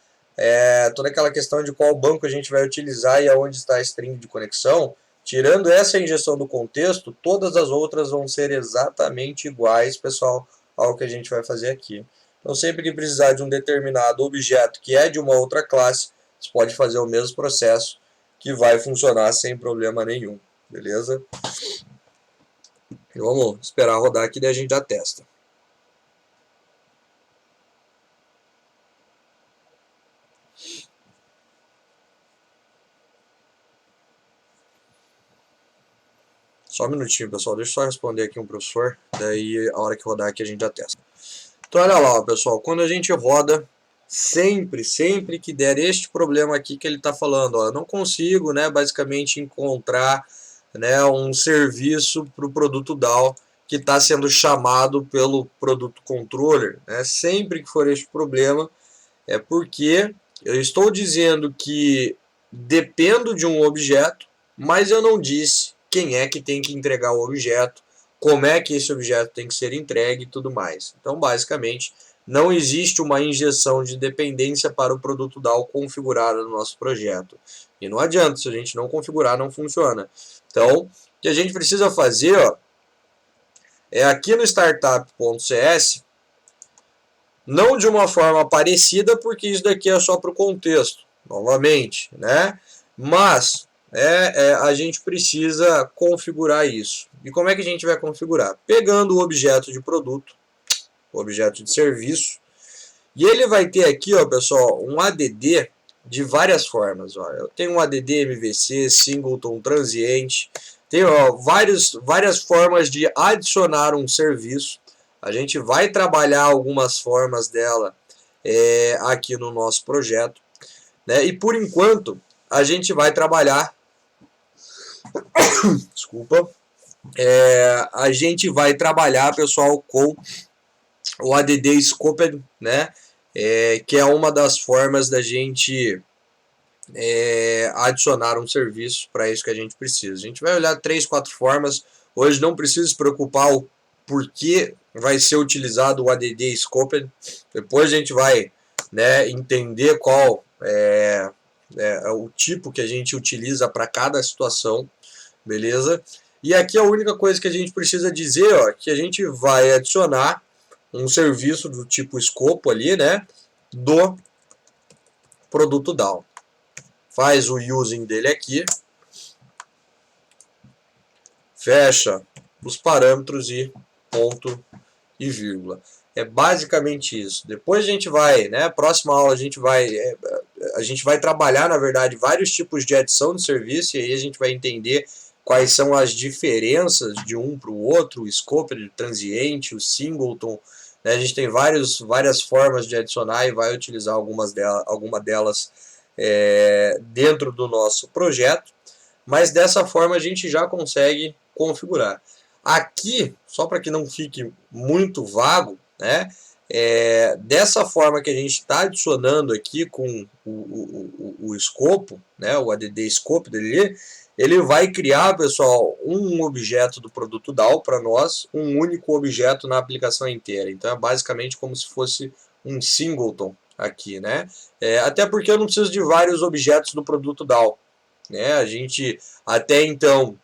toda aquela questão de qual banco a gente vai utilizar e aonde está a string de conexão. Tirando essa injeção do contexto, todas as outras vão ser exatamente iguais, pessoal, ao que a gente vai fazer aqui. Então, sempre que precisar de um determinado objeto que é de uma outra classe, você pode fazer o mesmo processo que vai funcionar sem problema nenhum, beleza? E vamos esperar rodar aqui, daí a gente já testa. Só um minutinho, pessoal. Deixa eu só responder aqui um professor. Daí, a hora que rodar aqui, a gente já testa. Então, olha lá, pessoal. Quando a gente roda, sempre que der este problema aqui que ele está falando, ó, eu não consigo, né, basicamente encontrar, né, um serviço para o produto DAO que está sendo chamado pelo produto controller. Né? Sempre que for este problema, é porque eu estou dizendo que dependo de um objeto, mas eu não disse quem é que tem que entregar o objeto, como é que esse objeto tem que ser entregue e tudo mais. Então, basicamente, não existe uma injeção de dependência para o produto DAO configurado no nosso projeto. E não adianta, se a gente não configurar, não funciona. Então, o que a gente precisa fazer, ó, é aqui no startup.cs, não de uma forma parecida, porque isso daqui é só para o contexto, novamente, né? Mas a gente precisa configurar isso. E como é que a gente vai configurar? Pegando o objeto de produto, o objeto de serviço, e ele vai ter aqui, ó, pessoal, um ADD de várias formas. Ó. Eu tenho um ADD MVC, Singleton, Transiente, Tem várias formas de adicionar um serviço. A gente vai trabalhar algumas formas dela aqui no nosso projeto, né? E por enquanto a gente vai trabalhar, desculpa, a gente vai trabalhar, pessoal, com o ADD Scoped, né? Que é uma das formas da gente adicionar um serviço para isso que a gente precisa. A gente vai olhar 3, 4 formas. Hoje não precisa se preocupar o porquê vai ser utilizado o ADD Scoped. Depois a gente vai, né, entender qual é o tipo que a gente utiliza para cada situação, beleza? E aqui a única coisa que a gente precisa dizer, ó, que a gente vai adicionar um serviço do tipo escopo ali, né, do produto DAO. Faz o using dele aqui, fecha os parâmetros e ponto e vírgula. É basicamente isso. Depois a gente vai, né, próxima aula a gente vai trabalhar, na verdade, vários tipos de adição de serviço, e aí a gente vai entender quais são as diferenças de um para o outro, o scope, o transiente, o singleton, né? A gente tem várias formas de adicionar e vai utilizar alguma delas dentro do nosso projeto, mas dessa forma a gente já consegue configurar. Aqui, só para que não fique muito vago, né, dessa forma que a gente está adicionando aqui com o escopo, né, o ADD Scope dele, ele vai criar, pessoal, um objeto do produto DAO para nós, um único objeto na aplicação inteira. Então é basicamente como se fosse um singleton aqui, né? Até porque eu não preciso de vários objetos do produto DAO, né? A gente até então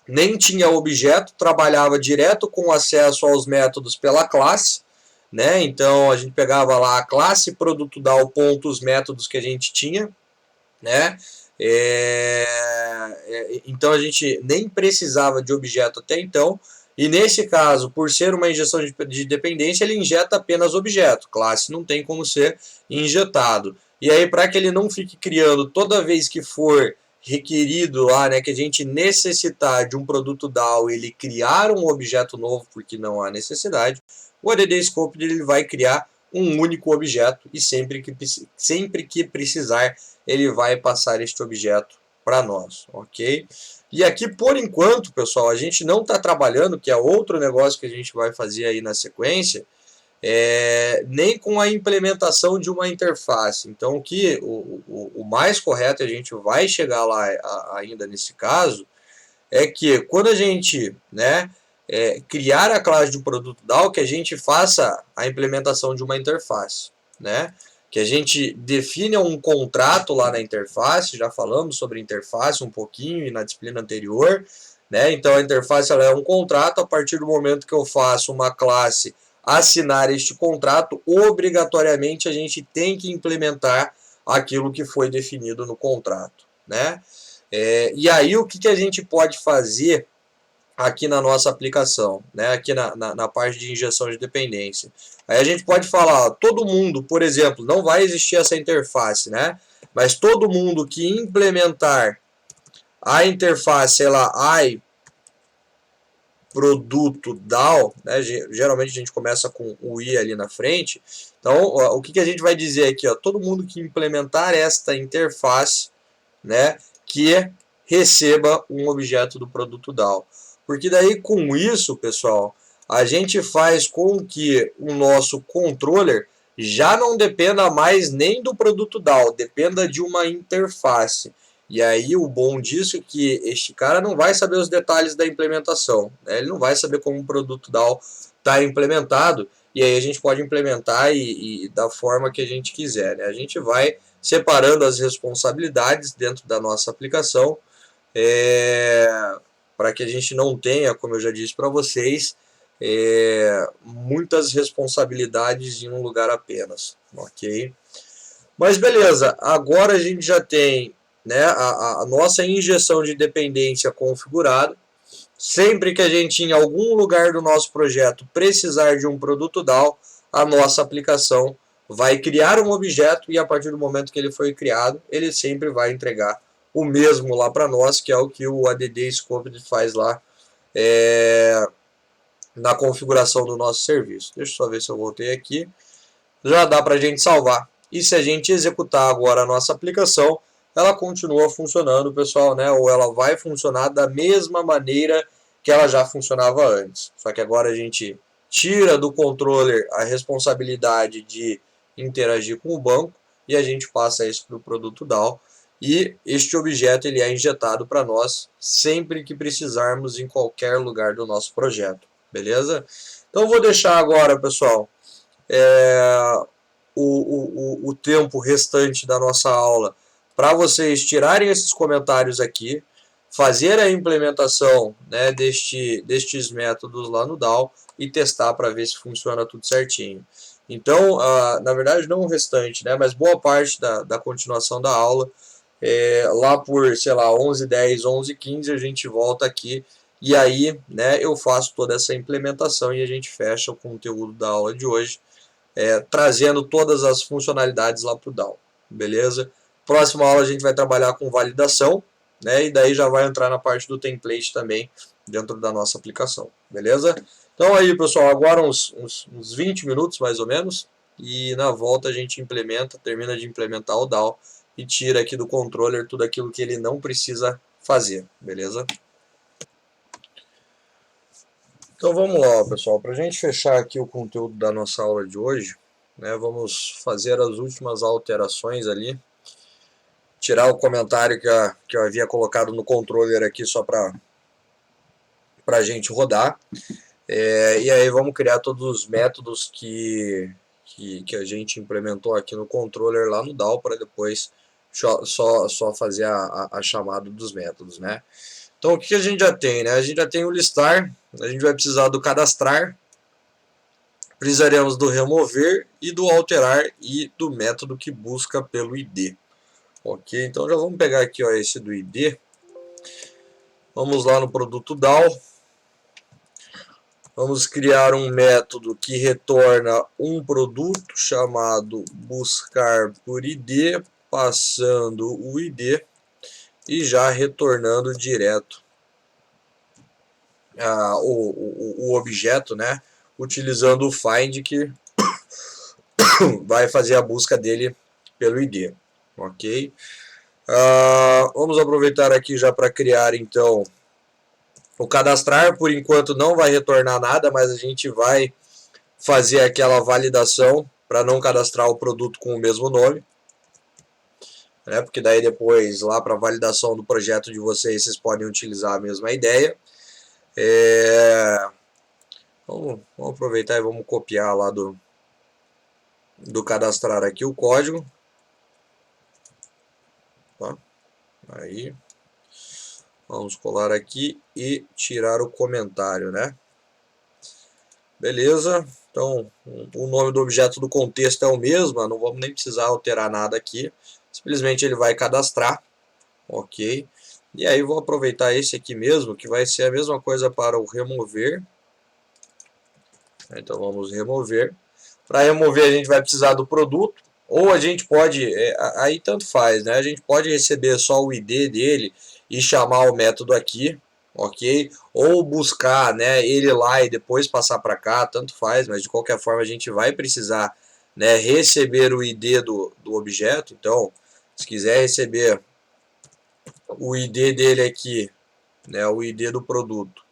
nem tinha objeto, trabalhava direto com acesso aos métodos pela classe, né? Então a gente pegava lá a classe produto DAO pontos métodos que a gente tinha, né? Então a gente nem precisava de objeto até então, e nesse caso, por ser uma injeção de dependência, ele injeta apenas objeto, classe não tem como ser injetado. E aí, para que ele não fique criando toda vez que for requerido lá, né, que a gente necessitar de um produto DAO, ele criar um objeto novo porque não há necessidade, o ADD Scope ele vai criar um único objeto e sempre que precisar ele vai passar este objeto para nós, ok? E aqui, por enquanto, pessoal, a gente não está trabalhando, que é outro negócio que a gente vai fazer aí na sequência, nem com a implementação de uma interface. Então, o mais correto, a gente vai chegar lá ainda nesse caso, é que quando a gente, né, criar a classe de um produto DAO, que a gente faça a implementação de uma interface, né? Que a gente define um contrato lá na interface, já falamos sobre interface um pouquinho na disciplina anterior, né? Então a interface ela é um contrato, a partir do momento que eu faço uma classe assinar este contrato, obrigatoriamente a gente tem que implementar aquilo que foi definido no contrato, né? E aí o que a gente pode fazer aqui na nossa aplicação, né? Aqui na parte de injeção de dependência. Aí a gente pode falar, ó, todo mundo, por exemplo, não vai existir essa interface, né? Mas todo mundo que implementar a interface, sei lá, produto DAO, né? Geralmente a gente começa com o I ali na frente. Então, ó, o que a gente vai dizer aqui, ó, todo mundo que implementar esta interface, né, que receba um objeto do produto DAO. Porque daí com isso, pessoal, a gente faz com que o nosso controller já não dependa mais nem do produto DAO, dependa de uma interface. E aí o bom disso é que este cara não vai saber os detalhes da implementação, né? Ele não vai saber como o produto DAO está implementado, e aí a gente pode implementar e da forma que a gente quiser, né? A gente vai separando as responsabilidades dentro da nossa aplicação, para que a gente não tenha, como eu já disse para vocês, muitas responsabilidades em um lugar apenas, ok? Mas beleza, agora a gente já tem, né, a nossa injeção de dependência configurada. Sempre que a gente em algum lugar do nosso projeto precisar de um produto DAO, a nossa aplicação vai criar um objeto e a partir do momento que ele foi criado, ele sempre vai entregar o mesmo lá para nós, que é o que o ADD Scope faz lá na configuração do nosso serviço. Deixa eu só ver se eu voltei aqui. Já dá para a gente salvar. E se a gente executar agora a nossa aplicação, ela continua funcionando, pessoal, né? Ou ela vai funcionar da mesma maneira que ela já funcionava antes. Só que agora a gente tira do controller a responsabilidade de interagir com o banco e a gente passa isso para o produto DAO. E este objeto ele é injetado para nós sempre que precisarmos em qualquer lugar do nosso projeto, beleza? Então vou deixar agora, pessoal, o tempo restante da nossa aula para vocês tirarem esses comentários aqui, fazer a implementação, né, destes métodos lá no DAO e testar para ver se funciona tudo certinho. Então, na verdade não o restante, né, mas boa parte da continuação da aula, lá por, sei lá, 11h10, 11h15 a gente volta aqui e aí, né, eu faço toda essa implementação e a gente fecha o conteúdo da aula de hoje, trazendo todas as funcionalidades lá para o DAO, beleza? Próxima aula a gente vai trabalhar com validação, né? E daí já vai entrar na parte do template também dentro da nossa aplicação, beleza? Então aí, pessoal, agora uns 20 minutos mais ou menos, e na volta a gente termina de implementar o DAO e tira aqui do controller tudo aquilo que ele não precisa fazer, beleza? Então vamos lá, pessoal, para a gente fechar aqui o conteúdo da nossa aula de hoje, né, vamos fazer as últimas alterações ali, tirar o comentário que eu havia colocado no controller aqui só para a gente rodar, e aí vamos criar todos os métodos que a gente implementou aqui no controller lá no DAO para depois só fazer a chamada dos métodos, né? Então o que a gente já tem, né? A gente já tem o listar, a gente vai precisar do cadastrar, precisaremos do remover e do alterar e do método que busca pelo ID. Ok, então já vamos pegar aqui, ó, esse do ID. Vamos lá no produto DAO. Vamos criar um método que retorna um produto chamado buscar por ID, passando o ID e já retornando direto o objeto, né? Utilizando o find que vai fazer a busca dele pelo ID, ok? Vamos aproveitar aqui já para criar então o cadastrar. Por enquanto não vai retornar nada, mas a gente vai fazer aquela validação para não cadastrar o produto com o mesmo nome, né? Porque daí depois lá para validação do projeto de vocês podem utilizar a mesma ideia. Vamos aproveitar e vamos copiar lá do cadastrar aqui o código. Tá? Aí vamos colar aqui e tirar o comentário, né? Beleza, então o nome do objeto do contexto é o mesmo, não vamos nem precisar alterar nada aqui, simplesmente ele vai cadastrar, ok? E aí vou aproveitar esse aqui mesmo, que vai ser a mesma coisa para o remover. Então vamos remover. Para remover a gente vai precisar do produto, ou a gente pode, aí tanto faz, né? A gente pode receber só o ID dele e chamar o método aqui, ok? Ou buscar, né, ele lá e depois passar para cá, tanto faz, mas de qualquer forma a gente vai precisar, né, receber o ID do objeto. Então, se quiser receber o ID dele aqui, né, o ID do produto,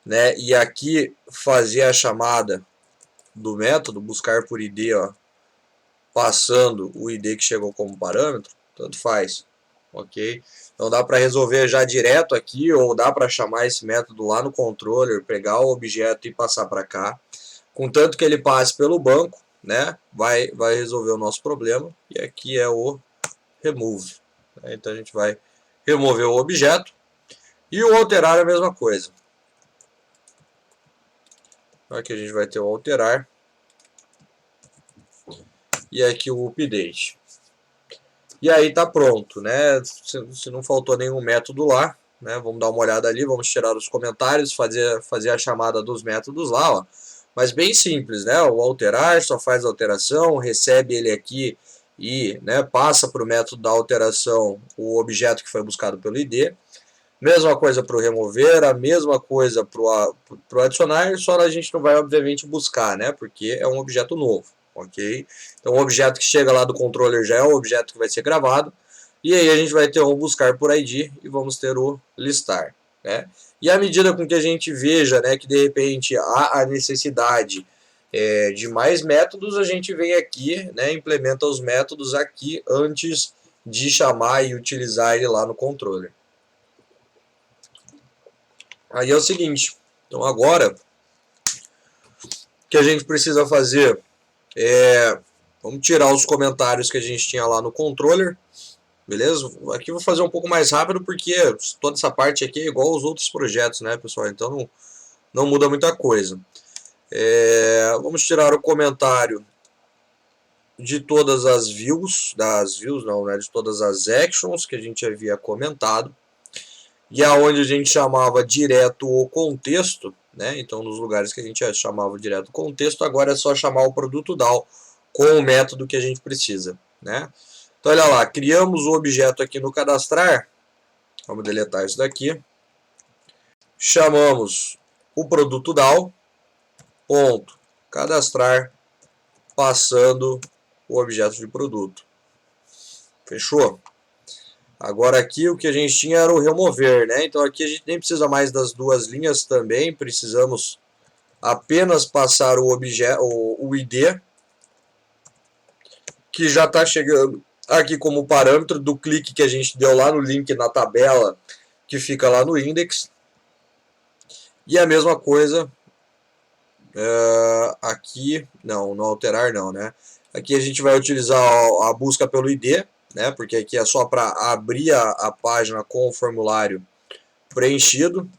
né, e aqui fazer a chamada do método, buscar por ID, ó, passando o ID que chegou como parâmetro, tanto faz, ok? Então dá para resolver já direto aqui, ou dá para chamar esse método lá no controller, pegar o objeto e passar para cá, contanto que ele passe pelo banco, né? Vai resolver o nosso problema. E aqui é o remove, né? Então a gente vai remover o objeto e o alterar é a mesma coisa. Aqui a gente vai ter o alterar e aqui o update. E aí tá pronto, né? Se não faltou nenhum método lá, né? Vamos dar uma olhada ali, vamos tirar os comentários, fazer a chamada dos métodos lá, ó. Mas bem simples, né? O alterar só faz a alteração, recebe ele aqui e, né, passa para o método da alteração o objeto que foi buscado pelo ID. Mesma coisa para o remover, a mesma coisa para o adicionar, só a gente não vai, obviamente, buscar, né? Porque é um objeto novo, ok? Então, o objeto que chega lá do controller já é o objeto que vai ser gravado. E aí a gente vai ter um buscar por ID e vamos ter o listar, né? E à medida com que a gente veja, né, que de repente há a necessidade de mais métodos, a gente vem aqui, né, implementa os métodos aqui antes de chamar e utilizar ele lá no controller. Aí é o seguinte, então agora o que a gente precisa fazer é, vamos tirar os comentários que a gente tinha lá no controller, beleza? Aqui eu vou fazer um pouco mais rápido porque toda essa parte aqui é igual aos outros projetos, né, pessoal? Então não muda muita coisa. Vamos tirar o comentário de todas as views, não, né, de todas as actions que a gente havia comentado. E aonde a gente chamava direto o contexto, né? Então, nos lugares que a gente chamava direto o contexto, agora é só chamar o produto DAO com o método que a gente precisa, né? Então, olha lá, criamos o objeto aqui no cadastrar. Vamos deletar isso daqui. Chamamos o produto DAO, ponto, cadastrar, passando o objeto de produto. Fechou? Agora aqui o que a gente tinha era o remover, né? Então aqui a gente nem precisa mais das duas linhas também, precisamos apenas passar o objeto, o ID, que já está chegando aqui como parâmetro do clique que a gente deu lá no link na tabela que fica lá no index. E a mesma coisa aqui, não alterar não, né? Aqui a gente vai utilizar a busca pelo ID, né? Porque aqui é só para abrir a página com o formulário preenchido.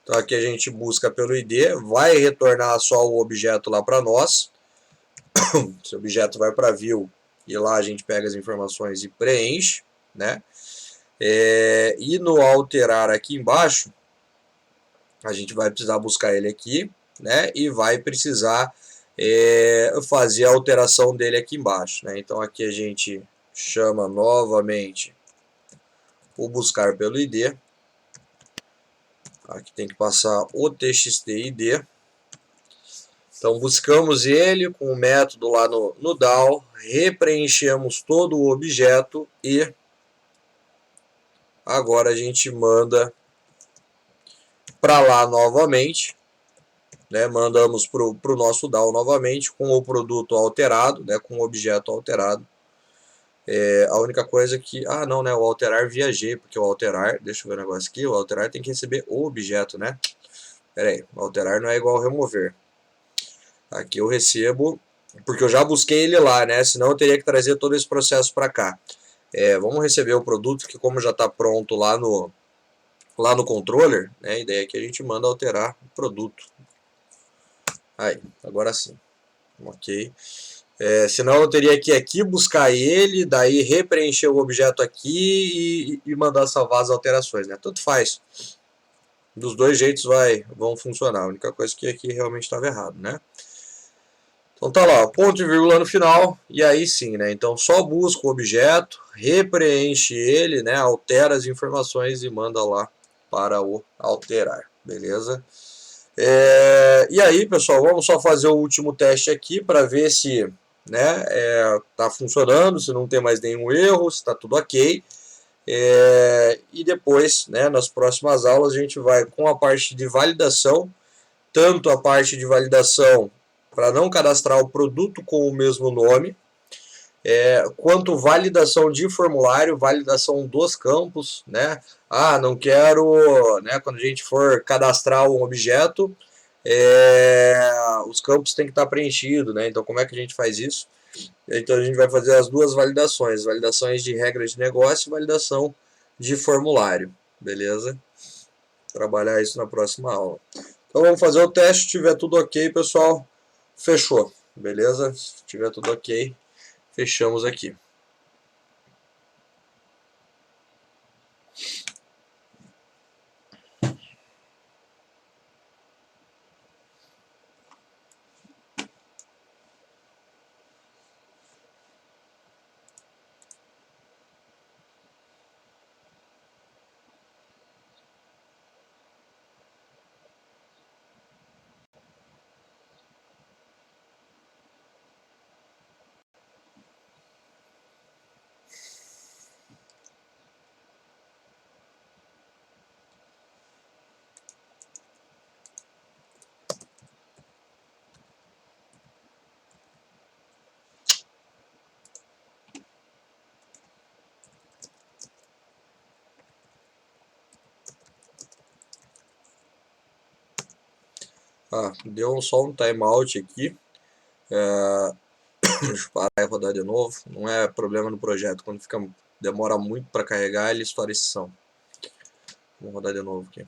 Então aqui a gente busca pelo ID, vai retornar só o objeto lá para nós. Esse objeto vai para view e lá a gente pega as informações e preenche, né? E no alterar aqui embaixo, a gente vai precisar buscar ele aqui, né? E vai precisar fazer a alteração dele aqui embaixo, né? Então aqui a gente chama novamente o buscar pelo ID. Aqui tem que passar o txt id. Então buscamos ele com o método lá no DAO, repreenchemos todo o objeto e agora a gente manda para lá novamente, né? Mandamos para o nosso DAO novamente com o produto alterado, né? Com o objeto alterado. A única coisa que... Ah, não, né? O alterar viajei, porque o alterar... Deixa eu ver o negócio aqui. O alterar tem que receber o objeto, né? Pera aí, o alterar não é igual ao remover. Aqui eu recebo... Porque eu já busquei ele lá, né? Senão eu teria que trazer todo esse processo para cá. Vamos receber o produto, que como já está pronto lá no controller, né? E daí aqui a gente manda alterar o produto. Aí, agora sim. Ok. Senão eu teria que aqui buscar ele, daí repreencher o objeto aqui e mandar salvar as alterações, né? Tanto faz. Dos dois jeitos vão funcionar. A única coisa que aqui realmente estava errado, né? Então tá lá, ponto e vírgula no final, e aí sim, né? Então só busca o objeto, repreenche ele, né? Altera as informações e manda lá para o alterar, beleza? E aí, pessoal, vamos só fazer o último teste aqui para ver se, né, tá funcionando, se não tem mais nenhum erro, se está tudo ok. E depois, né, nas próximas aulas, a gente vai com a parte de validação, tanto a parte de validação para não cadastrar o produto com o mesmo nome, quanto validação de formulário, validação dos campos, né? Ah, não quero, né, quando a gente for cadastrar um objeto, os campos têm que estar preenchidos, né? Então como é que a gente faz isso? Então a gente vai fazer as duas validações, validações de regras de negócio e validação de formulário, beleza? Trabalhar isso na próxima aula. Então vamos fazer o teste, se tiver tudo ok, pessoal, fechou, beleza? Se tiver tudo ok, fechamos aqui. Deu só um timeout aqui. Deixa eu parar e rodar de novo. Não é problema no projeto. Quando demora muito para carregar, ele estoura a sessão. Vamos rodar de novo aqui.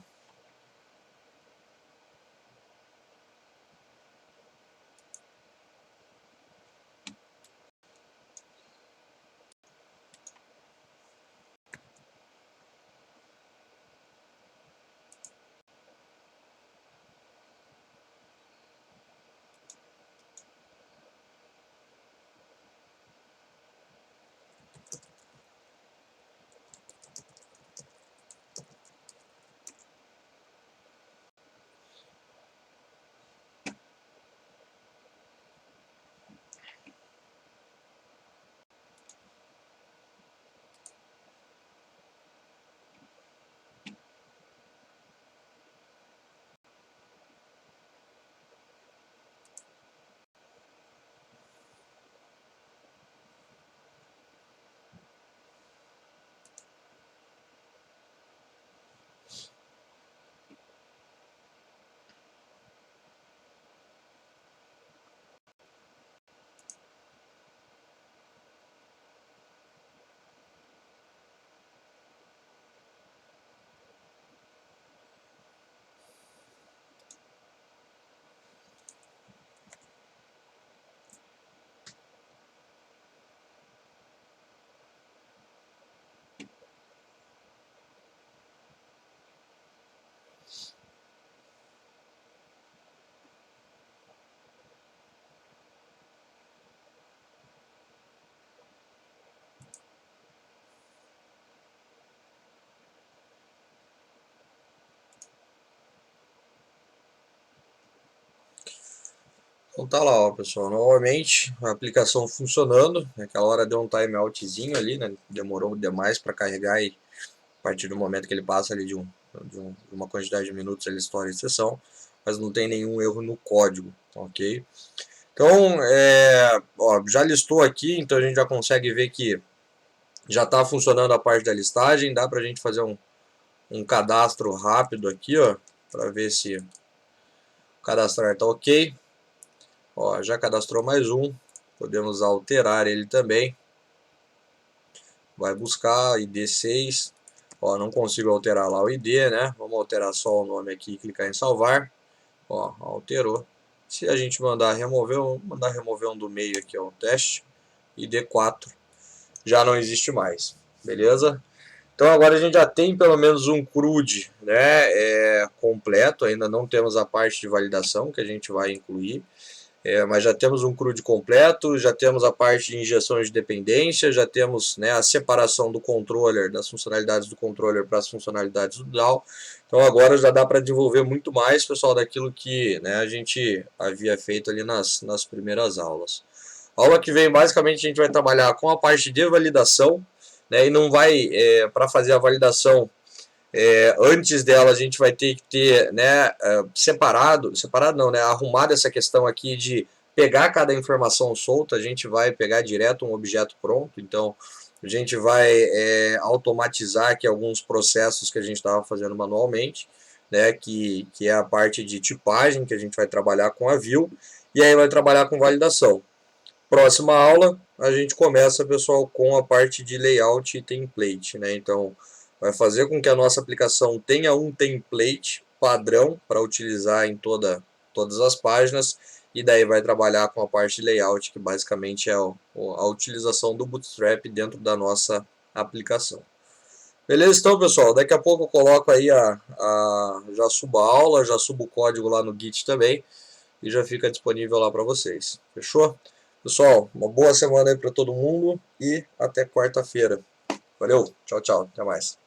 Então tá lá, ó, pessoal. Novamente, a aplicação funcionando. Naquela hora deu um timeoutzinho ali, né? Demorou demais para carregar e a partir do momento que ele passa ali de uma quantidade de minutos ele estoura a sessão. Mas não tem nenhum erro no código, ok? Então, ó, já listou aqui, então a gente já consegue ver que já está funcionando a parte da listagem. Dá para a gente fazer um cadastro rápido aqui, ó, para ver se o cadastrar está ok. Ó, já cadastrou mais um, podemos alterar ele também. Vai buscar ID 6. Ó, não consigo alterar lá o ID, né? Vamos alterar só o nome aqui e clicar em salvar. Ó, alterou. Se a gente mandar remover um do meio aqui, ó, o teste, ID 4, já não existe mais, beleza? Então agora a gente já tem pelo menos um CRUD, né, completo, ainda não temos a parte de validação que a gente vai incluir. Mas já temos um CRUD completo, já temos a parte de injeção de dependência, já temos, né, a separação do controller, das funcionalidades do controller para as funcionalidades do DAO. Então agora já dá para desenvolver muito mais, pessoal, daquilo que, né, a gente havia feito ali nas primeiras aulas. A aula que vem, basicamente, a gente vai trabalhar com a parte de validação, né, e não vai, para fazer a validação, antes dela a gente vai ter que ter, né, separado não, né, arrumado essa questão aqui de pegar cada informação solta. A gente vai pegar direto um objeto pronto, então a gente vai automatizar aqui alguns processos que a gente estava fazendo manualmente, né, que é a parte de tipagem, que a gente vai trabalhar com a view, e aí vai trabalhar com validação. Próxima aula a gente começa, pessoal, com a parte de layout e template, né? Então vai fazer com que a nossa aplicação tenha um template padrão para utilizar em todas as páginas, e daí vai trabalhar com a parte de layout, que basicamente é a utilização do Bootstrap dentro da nossa aplicação. Beleza? Então, pessoal, daqui a pouco eu coloco aí já subo a aula, já subo o código lá no Git também, e já fica disponível lá para vocês. Fechou? Pessoal, uma boa semana aí para todo mundo e até quarta-feira. Valeu, tchau, tchau, até mais.